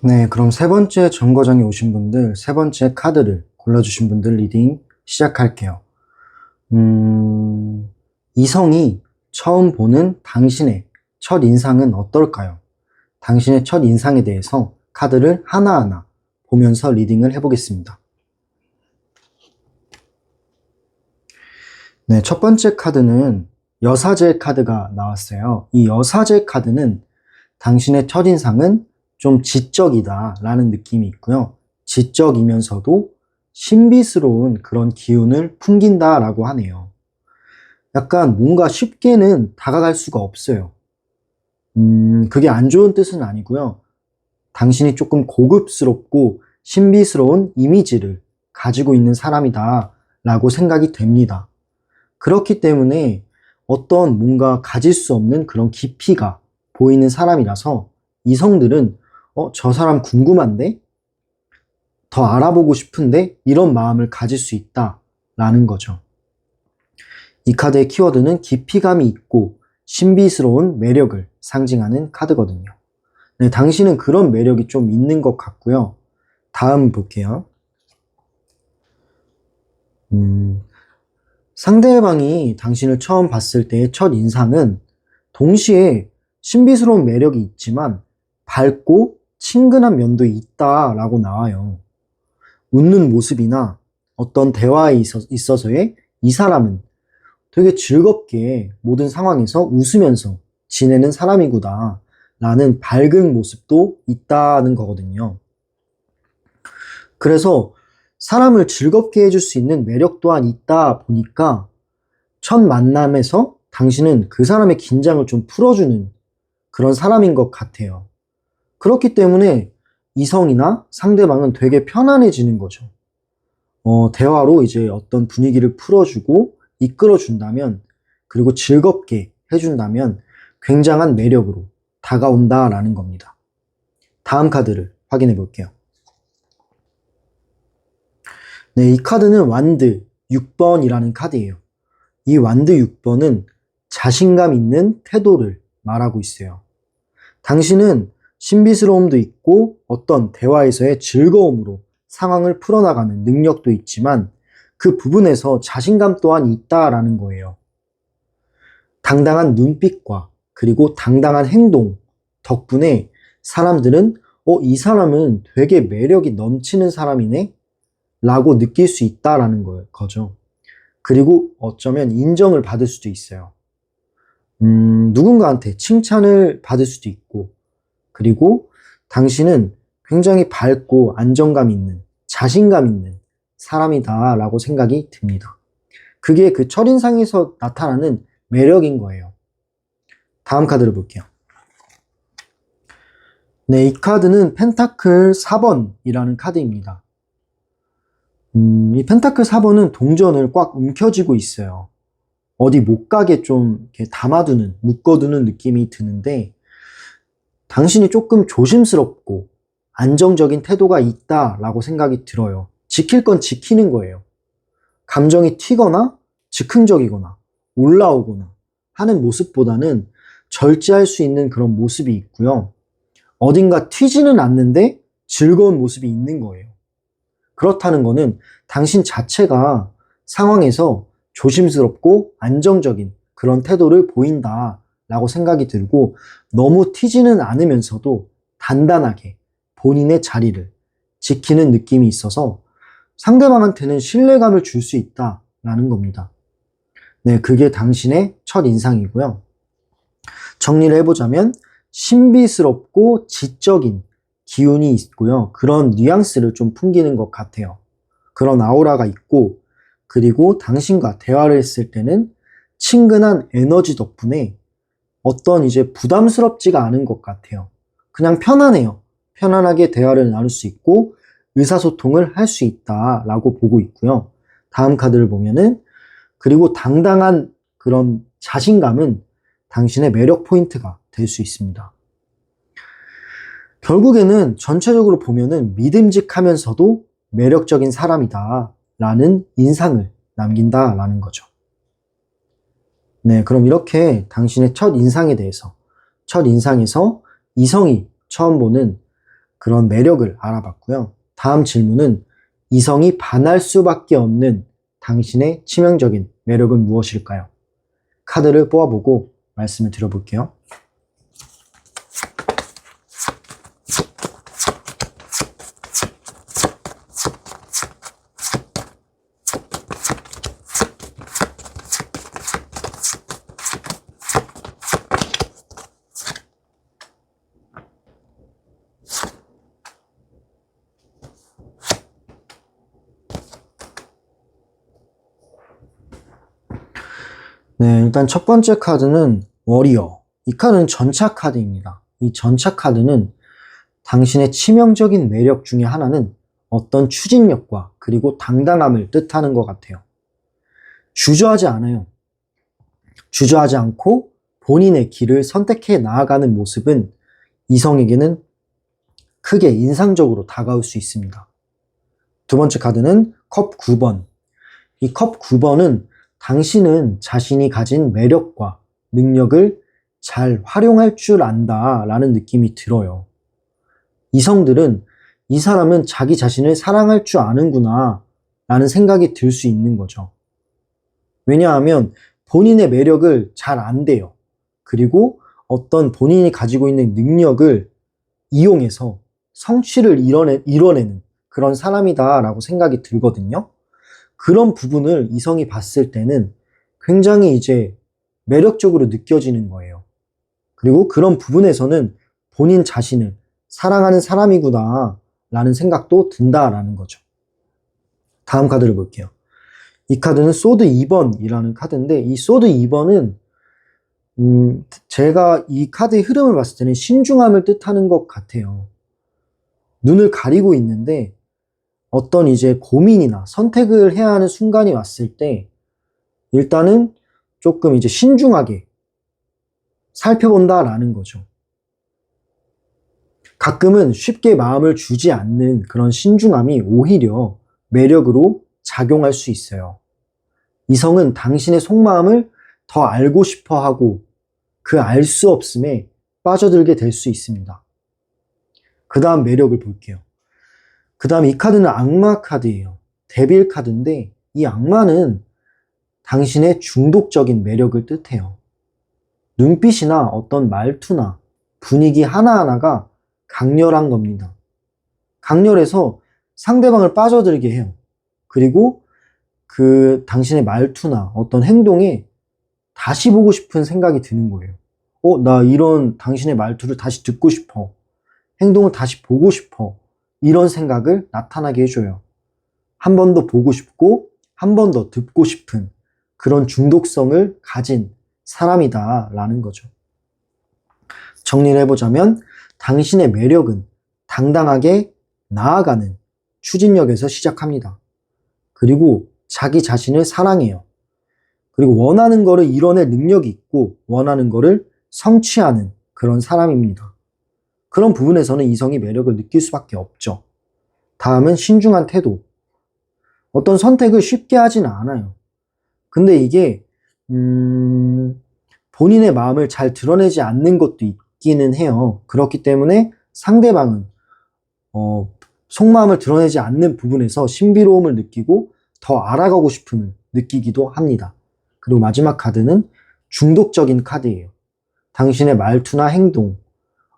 S1: 네, 그럼 세 번째 정거장에 오신 분들, 세 번째 카드를 골라주신 분들 리딩 시작할게요. 이성이 처음 보는 당신의 첫 인상은 어떨까요? 당신의 첫 인상에 대해서 카드를 하나하나 보면서 리딩을 해보겠습니다. 네, 첫 번째 카드는 여사제 카드가 나왔어요. 이 여사제 카드는 당신의 첫인상은 좀 지적이다 라는 느낌이 있고요. 지적이면서도 신비스러운 그런 기운을 풍긴다 라고 하네요. 약간 뭔가 쉽게는 다가갈 수가 없어요. 그게 안 좋은 뜻은 아니고요. 당신이 조금 고급스럽고 신비스러운 이미지를 가지고 있는 사람이다 라고 생각이 됩니다. 그렇기 때문에 어떤 뭔가 가질 수 없는 그런 깊이가 보이는 사람이라서 이성들은 저 사람 궁금한데? 더 알아보고 싶은데? 이런 마음을 가질 수 있다 라는 거죠. 이 카드의 키워드는 깊이감이 있고 신비스러운 매력을 상징하는 카드거든요. 네, 당신은 그런 매력이 좀 있는 것 같고요. 다음 볼게요. 상대방이 당신을 처음 봤을 때의 첫 인상은 동시에 신비스러운 매력이 있지만 밝고 친근한 면도 있다라고 나와요. 웃는 모습이나 어떤 대화에 있어서의 이 사람은 되게 즐겁게 모든 상황에서 웃으면서 지내는 사람이구나 라는 밝은 모습도 있다는 거거든요. 그래서 사람을 즐겁게 해줄 수 있는 매력 또한 있다 보니까 첫 만남에서 당신은 그 사람의 긴장을 좀 풀어주는 그런 사람인 것 같아요. 그렇기 때문에 이성이나 상대방은 되게 편안해지는 거죠. 대화로 이제 어떤 분위기를 풀어주고 이끌어준다면, 그리고 즐겁게 해준다면 굉장한 매력으로 다가온다라는 겁니다. 다음 카드를 확인해 볼게요. 네, 이 카드는 완드 6번이라는 카드예요. 이 완드 6번은 자신감 있는 태도를 말하고 있어요. 당신은 신비스러움도 있고 어떤 대화에서의 즐거움으로 상황을 풀어나가는 능력도 있지만 그 부분에서 자신감 또한 있다라는 거예요. 당당한 눈빛과 그리고 당당한 행동 덕분에 사람들은 이 사람은 되게 매력이 넘치는 사람이네? 라고 느낄 수 있다라는 거죠. 그리고 어쩌면 인정을 받을 수도 있어요. 누군가한테 칭찬을 받을 수도 있고, 그리고 당신은 굉장히 밝고 안정감 있는, 자신감 있는 사람이다 라고 생각이 듭니다. 그게 그 첫인상에서 나타나는 매력인 거예요. 다음 카드를 볼게요. 네, 이 카드는 펜타클 4번이라는 카드입니다. 이 펜타클 4번은 동전을 꽉 움켜쥐고 있어요. 어디 못 가게 좀 이렇게 담아두는, 묶어두는 느낌이 드는데, 당신이 조금 조심스럽고 안정적인 태도가 있다라고 생각이 들어요. 지킬 건 지키는 거예요. 감정이 튀거나 즉흥적이거나 올라오거나 하는 모습보다는 절제할 수 있는 그런 모습이 있고요. 어딘가 튀지는 않는데 즐거운 모습이 있는 거예요. 그렇다는 거는 당신 자체가 상황에서 조심스럽고 안정적인 그런 태도를 보인다라고 생각이 들고, 너무 튀지는 않으면서도 단단하게 본인의 자리를 지키는 느낌이 있어서 상대방한테는 신뢰감을 줄 수 있다라는 겁니다. 네, 그게 당신의 첫 인상이고요. 정리를 해보자면 신비스럽고 지적인 기운이 있고요. 그런 뉘앙스를 좀 풍기는 것 같아요. 그런 아우라가 있고, 그리고 당신과 대화를 했을 때는 친근한 에너지 덕분에 어떤 이제 부담스럽지가 않은 것 같아요. 그냥 편안해요. 편안하게 대화를 나눌 수 있고 의사소통을 할 수 있다라고 보고 있고요. 다음 카드를 보면은 그리고 당당한 그런 자신감은 당신의 매력 포인트가 될 수 있습니다. 결국에는 전체적으로 보면은 믿음직하면서도 매력적인 사람이다 라는 인상을 남긴다 라는 거죠. 네, 그럼 이렇게 당신의 첫 인상에 대해서, 첫 인상에서 이성이 처음 보는 그런 매력을 알아봤고요. 다음 질문은 이성이 반할 수밖에 없는 당신의 치명적인 매력은 무엇일까요? 카드를 뽑아보고 말씀을 드려볼게요. 네, 일단 첫 번째 카드는 워리어. 이 카드는 전차 카드입니다. 이 전차 카드는 당신의 치명적인 매력 중에 하나는 어떤 추진력과 그리고 당당함을 뜻하는 것 같아요. 주저하지 않아요. 주저하지 않고 본인의 길을 선택해 나아가는 모습은 이성에게는 크게 인상적으로 다가올 수 있습니다. 두 번째 카드는 컵 9번. 이 컵 9번은 당신은 자신이 가진 매력과 능력을 잘 활용할 줄 안다 라는 느낌이 들어요. 이성들은 이 사람은 자기 자신을 사랑할 줄 아는구나 라는 생각이 들 수 있는 거죠. 왜냐하면 본인의 매력을 잘 안대요. 그리고 어떤 본인이 가지고 있는 능력을 이용해서 성취를 이뤄내는 그런 사람이다 라고 생각이 들거든요. 그런 부분을 이성이 봤을 때는 굉장히 이제 매력적으로 느껴지는 거예요. 그리고 그런 부분에서는 본인 자신을 사랑하는 사람이구나 라는 생각도 든다라는 거죠. 다음 카드를 볼게요. 이 카드는 소드 2번이라는 카드인데 이 소드 2번은 제가 이 카드의 흐름을 봤을 때는 신중함을 뜻하는 것 같아요. 눈을 가리고 있는데 어떤 이제 고민이나 선택을 해야 하는 순간이 왔을 때 일단은 조금 이제 신중하게 살펴본다라는 거죠. 가끔은 쉽게 마음을 주지 않는 그런 신중함이 오히려 매력으로 작용할 수 있어요. 이성은 당신의 속마음을 더 알고 싶어 하고 그 알 수 없음에 빠져들게 될 수 있습니다. 그 다음 매력을 볼게요. 그 다음 이 카드는 악마 카드예요. 데빌 카드인데 이 악마는 당신의 중독적인 매력을 뜻해요. 눈빛이나 어떤 말투나 분위기 하나하나가 강렬한 겁니다. 강렬해서 상대방을 빠져들게 해요. 그리고 그 당신의 말투나 어떤 행동에 다시 보고 싶은 생각이 드는 거예요. 나 이런 당신의 말투를 다시 듣고 싶어. 행동을 다시 보고 싶어. 이런 생각을 나타나게 해줘요. 한 번 더 보고 싶고 한 번 더 듣고 싶은 그런 중독성을 가진 사람이다 라는 거죠. 정리를 해보자면 당신의 매력은 당당하게 나아가는 추진력에서 시작합니다. 그리고 자기 자신을 사랑해요. 그리고 원하는 거를 이뤄낼 능력이 있고 원하는 거를 성취하는 그런 사람입니다. 그런 부분에서는 이성이 매력을 느낄 수밖에 없죠. 다음은 신중한 태도. 어떤 선택을 쉽게 하지는 않아요. 근데 이게 본인의 마음을 잘 드러내지 않는 것도 있기는 해요. 그렇기 때문에 상대방은 속마음을 드러내지 않는 부분에서 신비로움을 느끼고 더 알아가고 싶음을 느끼기도 합니다. 그리고 마지막 카드는 중독적인 카드예요. 당신의 말투나 행동,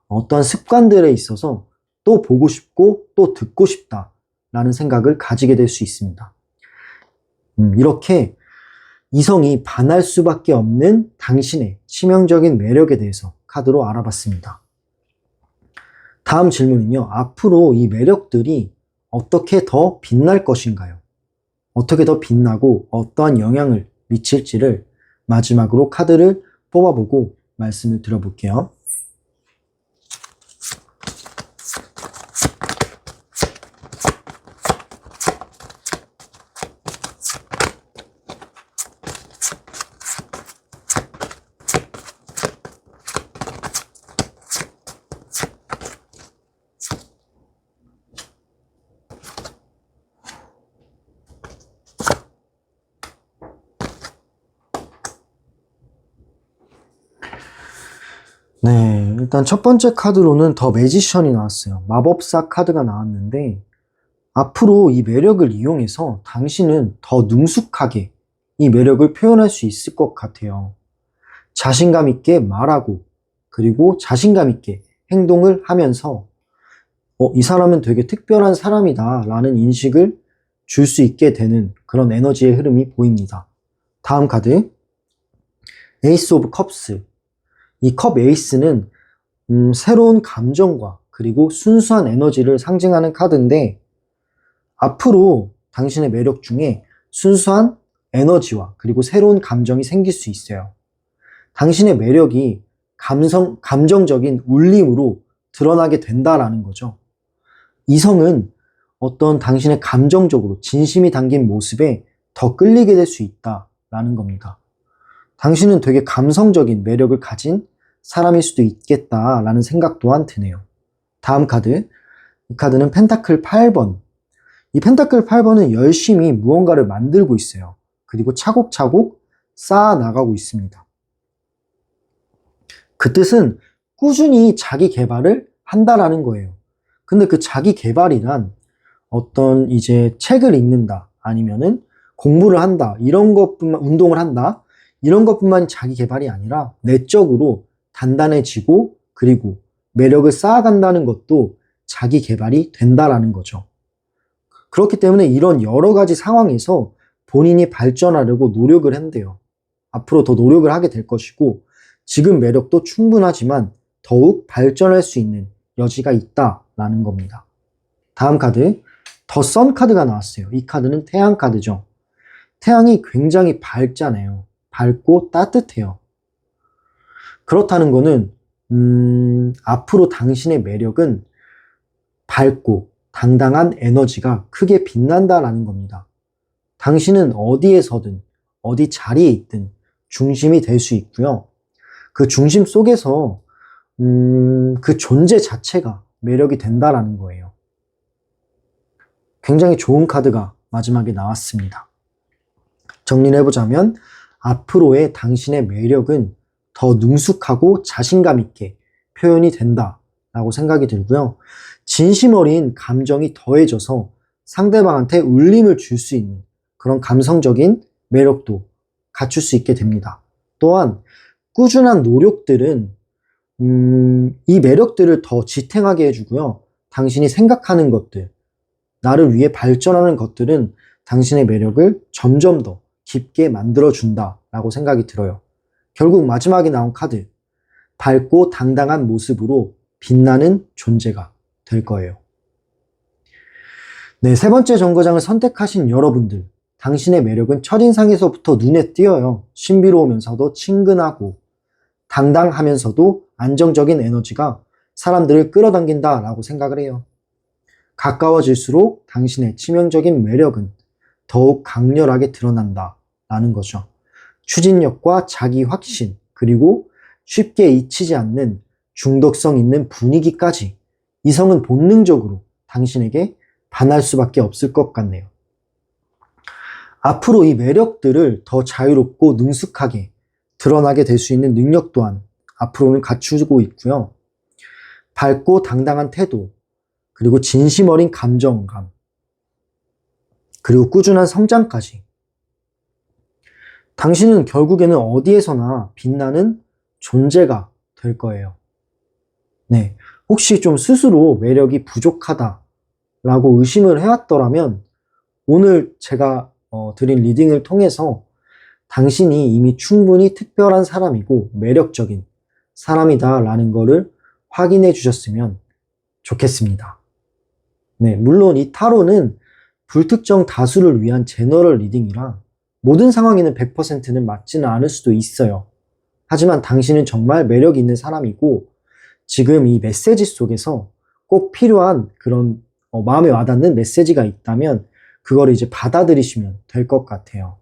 S1: 어떠한 습관들에 있어서 또 보고 싶고 또 듣고 싶다라는 생각을 가지게 될 수 있습니다. 이렇게 이성이 반할 수밖에 없는 당신의 치명적인 매력에 대해서 카드로 알아봤습니다. 다음 질문은요. 앞으로 이 매력들이 어떻게 더 빛날 것인가요? 어떻게 더 빛나고 어떠한 영향을 미칠지를 마지막으로 카드를 뽑아보고 말씀을 드려볼게요. 네, 일단 첫 번째 카드로는 더 매지션이 나왔어요. 마법사 카드가 나왔는데 앞으로 이 매력을 이용해서 당신은 더 능숙하게 이 매력을 표현할 수 있을 것 같아요. 자신감 있게 말하고 그리고 자신감 있게 행동을 하면서 이 사람은 되게 특별한 사람이다 라는 인식을 줄 수 있게 되는 그런 에너지의 흐름이 보입니다. 다음 카드 에이스 오브 컵스. 이 컵 에이스는 새로운 감정과 그리고 순수한 에너지를 상징하는 카드인데 앞으로 당신의 매력 중에 순수한 에너지와 그리고 새로운 감정이 생길 수 있어요. 당신의 매력이 감정적인 울림으로 드러나게 된다라는 거죠. 이성은 어떤 당신의 감정적으로 진심이 담긴 모습에 더 끌리게 될 수 있다라는 겁니다. 당신은 되게 감성적인 매력을 가진 사람일 수도 있겠다라는 생각 또한 드네요. 다음 카드, 이 카드는 펜타클 8번. 이 펜타클 8번은 열심히 무언가를 만들고 있어요. 그리고 차곡차곡 쌓아 나가고 있습니다. 그 뜻은 꾸준히 자기 개발을 한다라는 거예요. 근데 그 자기 개발이란 어떤 이제 책을 읽는다, 아니면은 공부를 한다, 이런 것뿐만, 운동을 한다, 이런 것뿐만 자기 개발이 아니라 내적으로 단단해지고 그리고 매력을 쌓아간다는 것도 자기 개발이 된다라는 거죠. 그렇기 때문에 이런 여러 가지 상황에서 본인이 발전하려고 노력을 한대요. 앞으로 더 노력을 하게 될 것이고 지금 매력도 충분하지만 더욱 발전할 수 있는 여지가 있다라는 겁니다. 다음 카드, 더 선 카드가 나왔어요. 이 카드는 태양 카드죠. 태양이 굉장히 밝잖아요. 밝고 따뜻해요. 그렇다는 거는 앞으로 당신의 매력은 밝고 당당한 에너지가 크게 빛난다라는 겁니다. 당신은 어디에서든 어디 자리에 있든 중심이 될 수 있고요. 그 중심 속에서 그 존재 자체가 매력이 된다라는 거예요. 굉장히 좋은 카드가 마지막에 나왔습니다. 정리를 해보자면 앞으로의 당신의 매력은 더 능숙하고 자신감 있게 표현이 된다라고 생각이 들고요. 진심 어린 감정이 더해져서 상대방한테 울림을 줄 수 있는 그런 감성적인 매력도 갖출 수 있게 됩니다. 또한 꾸준한 노력들은 이 매력들을 더 지탱하게 해주고요. 당신이 생각하는 것들, 나를 위해 발전하는 것들은 당신의 매력을 점점 더 깊게 만들어준다라고 생각이 들어요. 결국 마지막에 나온 카드, 밝고 당당한 모습으로 빛나는 존재가 될 거예요. 네, 세 번째 정거장을 선택하신 여러분들, 당신의 매력은 첫인상에서부터 눈에 띄어요. 신비로우면서도 친근하고 당당하면서도 안정적인 에너지가 사람들을 끌어당긴다라고 생각을 해요. 가까워질수록 당신의 치명적인 매력은 더욱 강렬하게 드러난다라는 거죠. 추진력과 자기 확신, 그리고 쉽게 잊히지 않는 중독성 있는 분위기까지 이성은 본능적으로 당신에게 반할 수밖에 없을 것 같네요. 앞으로 이 매력들을 더 자유롭고 능숙하게 드러나게 될 수 있는 능력 또한 앞으로는 갖추고 있고요. 밝고 당당한 태도, 그리고 진심 어린 감정감, 그리고 꾸준한 성장까지. 당신은 결국에는 어디에서나 빛나는 존재가 될 거예요. 네, 혹시 좀 스스로 매력이 부족하다라고 의심을 해왔더라면 오늘 제가 드린 리딩을 통해서 당신이 이미 충분히 특별한 사람이고 매력적인 사람이다라는 거를 확인해 주셨으면 좋겠습니다. 네, 물론 이 타로는 불특정 다수를 위한 제너럴 리딩이라 모든 상황에는 100%는 맞지는 않을 수도 있어요. 하지만 당신은 정말 매력 있는 사람이고 지금 이 메시지 속에서 꼭 필요한 그런 마음에 와닿는 메시지가 있다면 그거를 이제 받아들이시면 될 것 같아요.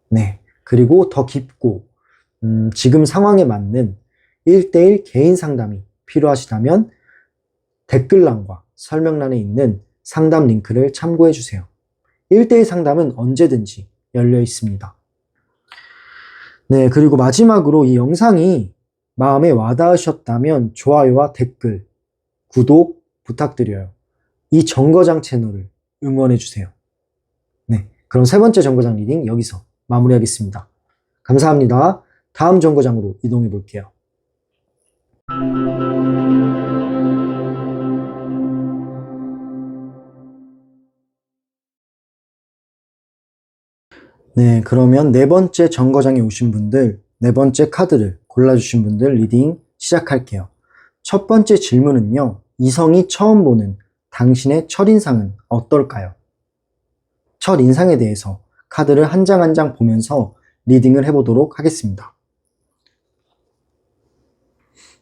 S1: 네. 그리고 더 깊고 지금 상황에 맞는 1대1 개인 상담이 필요하시다면 댓글란과 설명란에 있는 상담 링크를 참고해 주세요. 1대1 상담은 언제든지 열려 있습니다. 네, 그리고 마지막으로 이 영상이 마음에 와닿으셨다면 좋아요와 댓글, 구독 부탁드려요. 이 정거장 채널을 응원해 주세요. 네, 그럼 세 번째 정거장 리딩 여기서 마무리하겠습니다. 감사합니다. 다음 정거장으로 이동해 볼게요. 네, 그러면 네 번째 정거장에 오신 분들, 네 번째 카드를 골라주신 분들 리딩 시작할게요. 첫 번째 질문은요, 이성이 처음 보는 당신의 첫인상은 어떨까요? 첫인상에 대해서 카드를 한 장 한 장 보면서 리딩을 해보도록 하겠습니다.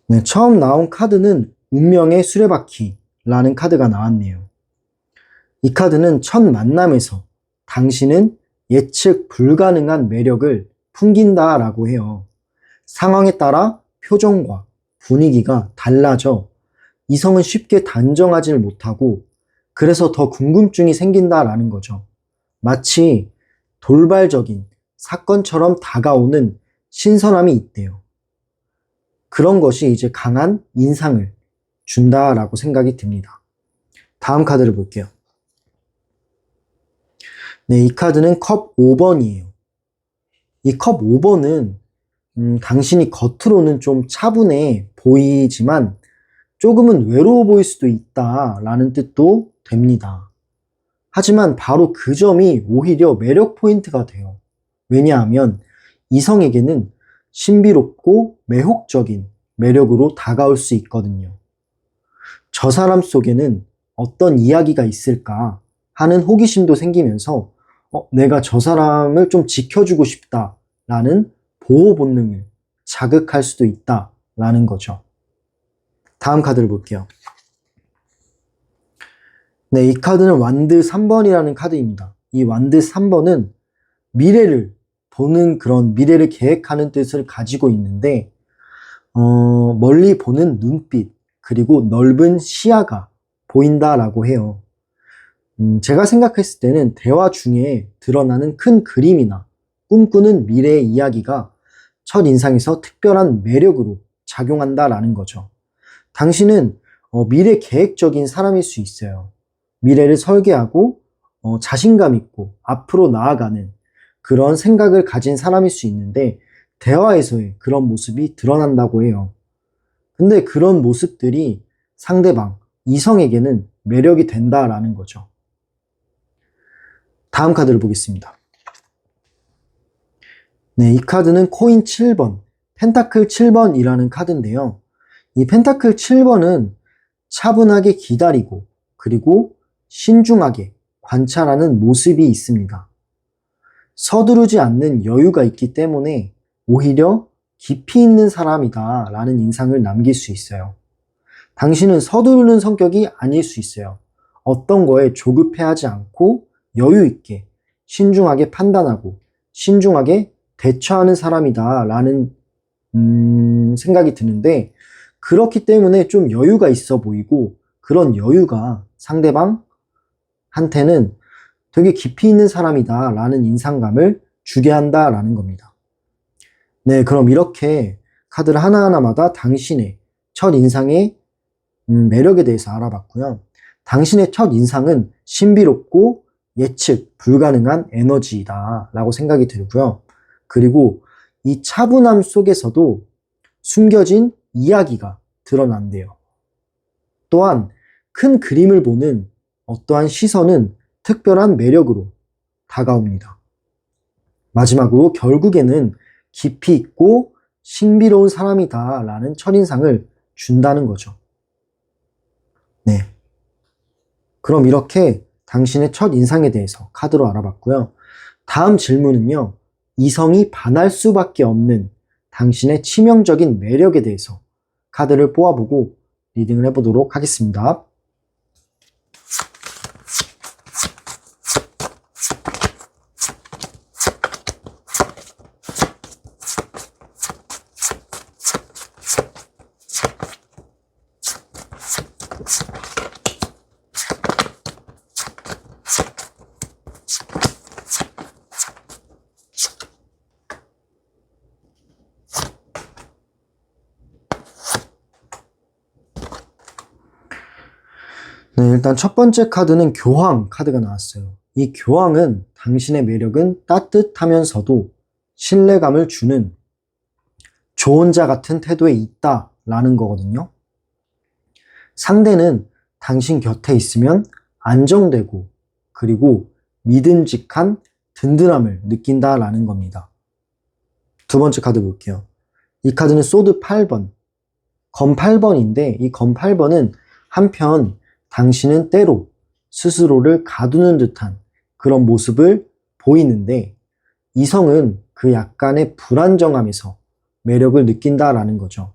S1: 네, 처음 나온 카드는 운명의 수레바퀴라는 카드가 나왔네요. 이 카드는 첫 만남에서 당신은 예측 불가능한 매력을 풍긴다라고 해요. 상황에 따라 표정과 분위기가 달라져 이성은 쉽게 단정하지를 못하고 그래서 더 궁금증이 생긴다라는 거죠. 마치 돌발적인 사건처럼 다가오는 신선함이 있대요. 그런 것이 이제 강한 인상을 준다라고 생각이 듭니다. 다음 카드를 볼게요. 네, 이 카드는 컵 5번이에요. 이 컵 5번은 당신이 겉으로는 좀 차분해 보이지만 조금은 외로워 보일 수도 있다라는 뜻도 됩니다. 하지만 바로 그 점이 오히려 매력 포인트가 돼요. 왜냐하면 이성에게는 신비롭고 매혹적인 매력으로 다가올 수 있거든요. 저 사람 속에는 어떤 이야기가 있을까 하는 호기심도 생기면서 내가 저 사람을 좀 지켜주고 싶다라는 보호 본능을 자극할 수도 있다라는 거죠. 다음 카드를 볼게요. 네, 이 카드는 완드 3번이라는 카드입니다. 이 완드 3번은 미래를 보는 그런 미래를 계획하는 뜻을 가지고 있는데 멀리 보는 눈빛 그리고 넓은 시야가 보인다라고 해요. 제가 생각했을 때는 대화 중에 드러나는 큰 그림이나 꿈꾸는 미래의 이야기가 첫인상에서 특별한 매력으로 작용한다라는 거죠. 당신은 미래 계획적인 사람일 수 있어요. 미래를 설계하고 자신감 있고 앞으로 나아가는 그런 생각을 가진 사람일 수 있는데 대화에서의 그런 모습이 드러난다고 해요. 근데 그런 모습들이 상대방, 이성에게는 매력이 된다라는 거죠. 다음 카드를 보겠습니다. 네, 이 카드는 코인 7번, 펜타클 7번이라는 카드인데요. 이 펜타클 7번은 차분하게 기다리고 그리고 신중하게 관찰하는 모습이 있습니다. 서두르지 않는 여유가 있기 때문에 오히려 깊이 있는 사람이다 라는 인상을 남길 수 있어요. 당신은 서두르는 성격이 아닐 수 있어요. 어떤 거에 조급해하지 않고 여유 있게 신중하게 판단하고 신중하게 대처하는 사람이다 라는 생각이 드는데 그렇기 때문에 좀 여유가 있어 보이고 그런 여유가 상대방한테는 되게 깊이 있는 사람이다 라는 인상감을 주게 한다 라는 겁니다. 네, 그럼 이렇게 카드를 하나하나마다 당신의 첫인상의 매력에 대해서 알아봤고요. 당신의 첫인상은 신비롭고 예측 불가능한 에너지이다 라고 생각이 들고요. 그리고 이 차분함 속에서도 숨겨진 이야기가 드러난대요. 또한 큰 그림을 보는 어떠한 시선은 특별한 매력으로 다가옵니다. 마지막으로 결국에는 깊이 있고 신비로운 사람이다 라는 첫인상을 준다는 거죠. 네. 그럼 이렇게 당신의 첫인상에 대해서 카드로 알아봤고요. 다음 질문은요. 이성이 반할 수밖에 없는 당신의 치명적인 매력에 대해서 카드를 뽑아보고 리딩을 해보도록 하겠습니다. 네, 일단 첫 번째 카드는 교황 카드가 나왔어요. 이 교황은 당신의 매력은 따뜻하면서도 신뢰감을 주는 좋은 자 같은 태도에 있다라는 거거든요. 상대는 당신 곁에 있으면 안정되고 그리고 믿음직한 든든함을 느낀다라는 겁니다. 두 번째 카드 볼게요. 이 카드는 소드 8번, 검 8번인데 이 검 8번은 한편 당신은 때로 스스로를 가두는 듯한 그런 모습을 보이는데 이성은 그 약간의 불안정함에서 매력을 느낀다라는 거죠.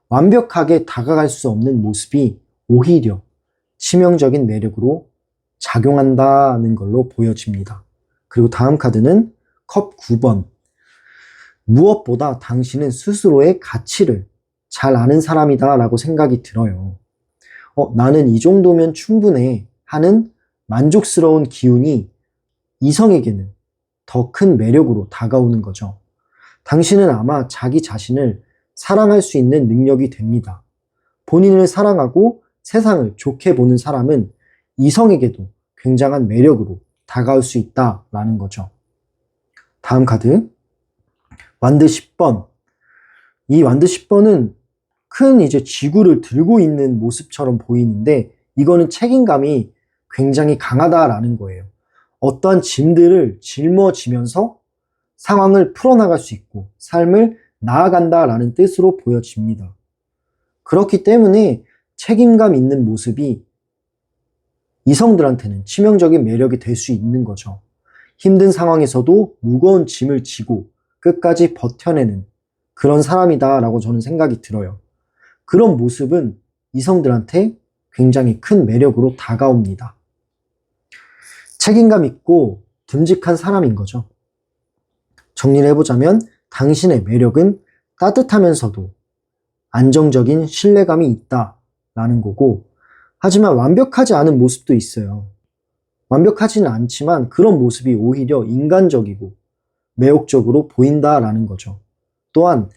S1: 완벽하게 다가갈 수 없는 모습이 오히려 치명적인 매력으로 작용한다는 걸로 보여집니다. 그리고 다음 카드는 컵 9번. 무엇보다 당신은 스스로의 가치를 잘 아는 사람이다 라고 생각이 들어요. 나는 이 정도면 충분해 하는 만족스러운 기운이 이성에게는 더 큰 매력으로 다가오는 거죠. 당신은 아마 자기 자신을 사랑할 수 있는 능력이 됩니다. 본인을 사랑하고 세상을 좋게 보는 사람은 이성에게도 굉장한 매력으로 다가올 수 있다라는 거죠. 다음 카드, 완드 10번. 이 완드 10번은 큰 이제 지구를 들고 있는 모습처럼 보이는데 이거는 책임감이 굉장히 강하다라는 거예요. 어떠한 짐들을 짊어지면서 상황을 풀어나갈 수 있고 삶을 나아간다라는 뜻으로 보여집니다. 그렇기 때문에 책임감 있는 모습이 이성들한테는 치명적인 매력이 될 수 있는 거죠. 힘든 상황에서도 무거운 짐을 지고 끝까지 버텨내는 그런 사람이다라고 저는 생각이 들어요. 그런 모습은 이성들한테 굉장히 큰 매력으로 다가옵니다. 책임감 있고 듬직한 사람인 거죠. 정리를 해보자면 당신의 매력은 따뜻하면서도 안정적인 신뢰감이 있다라는 거고, 하지만 완벽하지 않은 모습도 있어요. 완벽하지는 않지만 그런 모습이 오히려 인간적이고 매혹적으로 보인다라는 거죠. 또한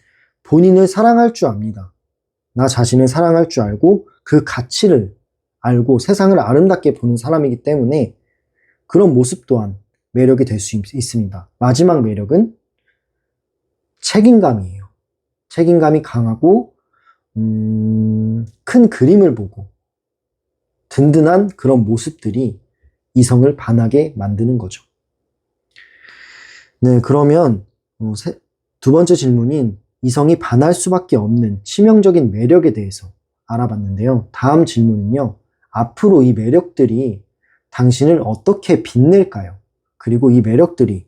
S1: 본인을 사랑할 줄 압니다. 나 자신을 사랑할 줄 알고 그 가치를 알고 세상을 아름답게 보는 사람이기 때문에 그런 모습 또한 매력이 될 수 있습니다. 마지막 매력은 책임감이에요. 책임감이 강하고 큰 그림을 보고 든든한 그런 모습들이 이성을 반하게 만드는 거죠. 네, 그러면 두 번째 질문인 이성이 반할 수밖에 없는 치명적인 매력에 대해서 알아봤는데요. 다음 질문은요. 앞으로 이 매력들이 당신을 어떻게 빛낼까요? 그리고 이 매력들이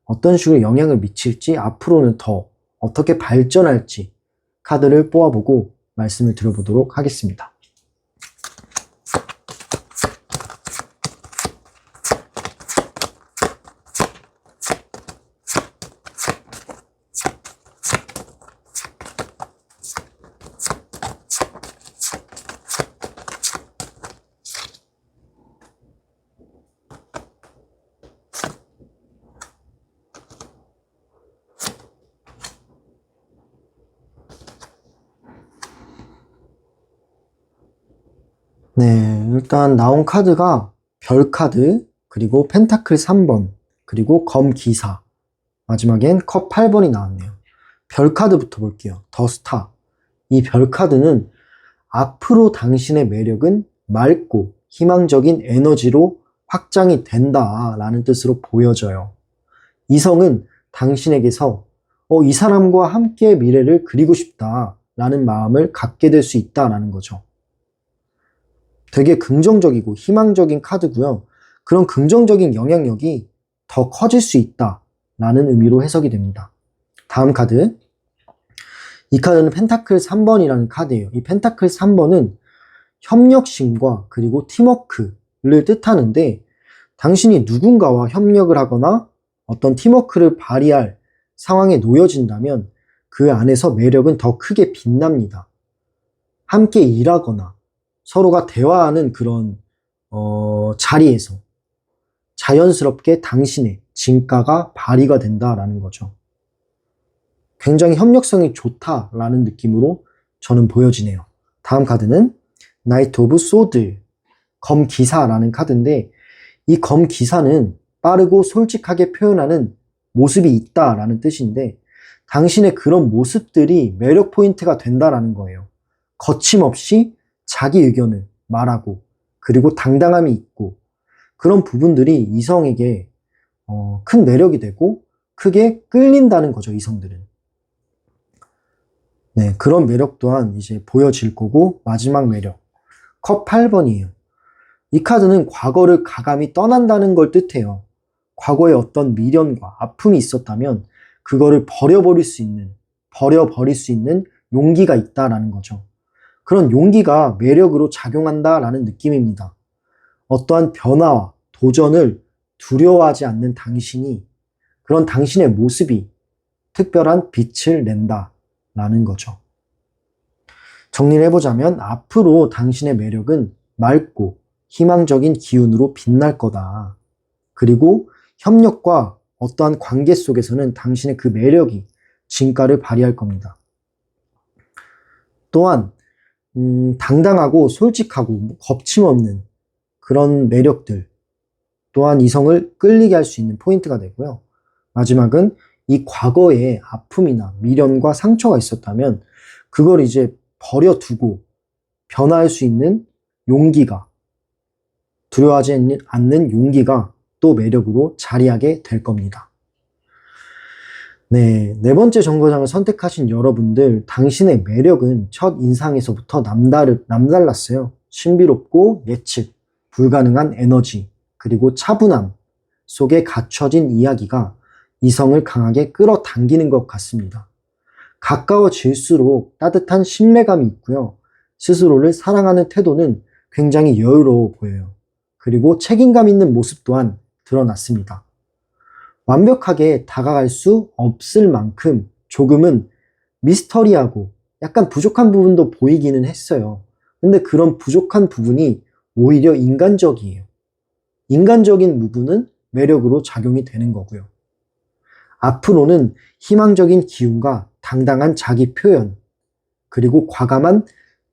S1: 어떤 식으로 영향을 미칠지, 앞으로는 더 어떻게 발전할지 카드를 뽑아보고 말씀을 드려보도록 하겠습니다. 네, 일단 나온 카드가 별 카드, 그리고 펜타클 3번, 그리고 검 기사, 마지막엔 컵 8번이 나왔네요. 별 카드부터 볼게요. 더 스타. 이 별 카드는 앞으로 당신의 매력은 맑고 희망적인 에너지로 확장이 된다라는 뜻으로 보여져요. 이성은 당신에게서 이 사람과 함께 미래를 그리고 싶다라는 마음을 갖게 될 수 있다라는 거죠. 되게 긍정적이고 희망적인 카드고요. 그런 긍정적인 영향력이 더 커질 수 있다라는 의미로 해석이 됩니다. 다음 카드. 이 카드는 펜타클 3번이라는 카드예요. 이 펜타클 3번은 협력심과 그리고 팀워크를 뜻하는데, 당신이 누군가와 협력을 하거나 어떤 팀워크를 발휘할 상황에 놓여진다면 그 안에서 매력은 더 크게 빛납니다. 함께 일하거나 서로가 대화하는 그런 자리에서 자연스럽게 당신의 진가가 발휘가 된다라는 거죠. 굉장히 협력성이 좋다라는 느낌으로 저는 보여지네요. 다음 카드는 나이트 오브 소드, 검기사라는 카드인데, 이 검기사는 빠르고 솔직하게 표현하는 모습이 있다라는 뜻인데, 당신의 그런 모습들이 매력 포인트가 된다라는 거예요. 거침없이 자기 의견을 말하고, 그리고 당당함이 있고, 그런 부분들이 이성에게 큰 매력이 되고 크게 끌린다는 거죠, 이성들은. 네, 그런 매력 또한 이제 보여질 거고, 마지막 매력, 컵 8번이에요. 이 카드는 과거를 가감히 떠난다는 걸 뜻해요. 과거에 어떤 미련과 아픔이 있었다면 그거를 버려버릴 수 있는 용기가 있다라는 거죠. 그런 용기가 매력으로 작용한다라는 느낌입니다. 어떠한 변화와 도전을 두려워하지 않는 당신이, 그런 당신의 모습이 특별한 빛을 낸다라는 거죠. 정리를 해보자면, 앞으로 당신의 매력은 맑고 희망적인 기운으로 빛날 거다. 그리고 협력과 어떠한 관계 속에서는 당신의 그 매력이 진가를 발휘할 겁니다. 또한 당당하고 솔직하고 겁침없는 그런 매력들 또한 이성을 끌리게 할 수 있는 포인트가 되고요. 마지막은 이 과거에 아픔이나 미련과 상처가 있었다면 그걸 이제 버려두고 변화할 수 있는 용기가, 두려워하지 않는 용기가 또 매력으로 자리하게 될 겁니다. 네, 네 번째 정거장을 선택하신 여러분들, 당신의 매력은 첫 인상에서부터 남달랐어요. 신비롭고 예측 불가능한 에너지, 그리고 차분함 속에 갖춰진 이야기가 이성을 강하게 끌어당기는 것 같습니다. 가까워질수록 따뜻한 신뢰감이 있고요. 스스로를 사랑하는 태도는 굉장히 여유로워 보여요. 그리고 책임감 있는 모습 또한 드러났습니다. 완벽하게 다가갈 수 없을 만큼 조금은 미스터리하고 약간 부족한 부분도 보이기는 했어요. 근데 그런 부족한 부분이 오히려 인간적이에요. 인간적인 부분은 매력으로 작용이 되는 거고요. 앞으로는 희망적인 기운과 당당한 자기 표현, 그리고 과감한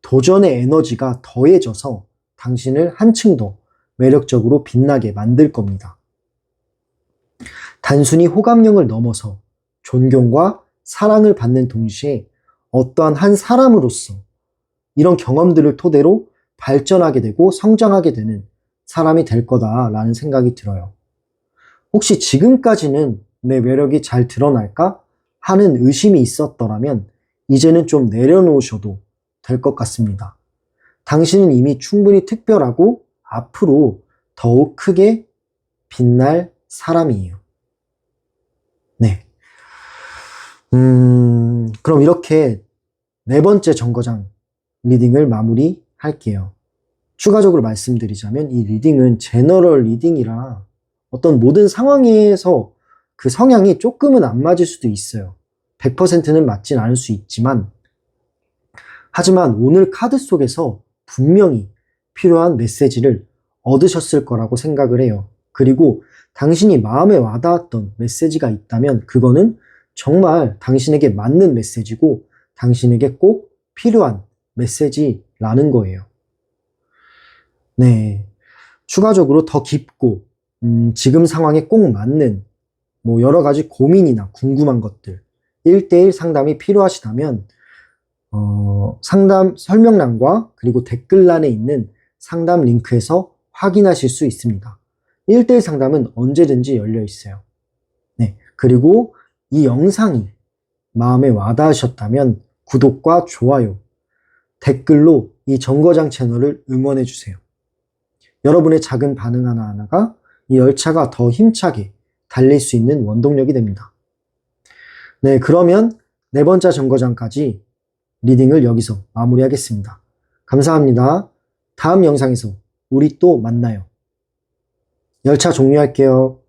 S1: 도전의 에너지가 더해져서 당신을 한층 더 매력적으로 빛나게 만들 겁니다. 단순히 호감형을 넘어서 존경과 사랑을 받는 동시에 어떠한 한 사람으로서 이런 경험들을 토대로 발전하게 되고 성장하게 되는 사람이 될 거다라는 생각이 들어요. 혹시 지금까지는 내 매력이 잘 드러날까 하는 의심이 있었더라면 이제는 좀 내려놓으셔도 될 것 같습니다. 당신은 이미 충분히 특별하고 앞으로 더욱 크게 빛날 사람이에요. 네. 그럼 이렇게 네 번째 정거장 리딩을 마무리할게요. 추가적으로 말씀드리자면 이 리딩은 제너럴 리딩이라 어떤 모든 상황에서 그 성향이 조금은 안 맞을 수도 있어요. 100%는 맞진 않을 수 있지만, 하지만 오늘 카드 속에서 분명히 필요한 메시지를 얻으셨을 거라고 생각을 해요. 그리고 당신이 마음에 와닿았던 메시지가 있다면 그거는 정말 당신에게 맞는 메시지고 당신에게 꼭 필요한 메시지라는 거예요. 네. 추가적으로 더 깊고 지금 상황에 꼭 맞는 여러 가지 고민이나 궁금한 것들 1대1 상담이 필요하시다면 상담 설명란과 그리고 댓글란에 있는 상담 링크에서 확인하실 수 있습니다. 1대1 상담은 언제든지 열려 있어요. 네. 그리고 이 영상이 마음에 와닿으셨다면 구독과 좋아요, 댓글로 이 정거장 채널을 응원해 주세요. 여러분의 작은 반응 하나하나가 이 열차가 더 힘차게 달릴 수 있는 원동력이 됩니다. 네, 그러면 네 번째 정거장까지 리딩을 여기서 마무리하겠습니다. 감사합니다. 다음 영상에서 우리 또 만나요. 열차 종료할게요.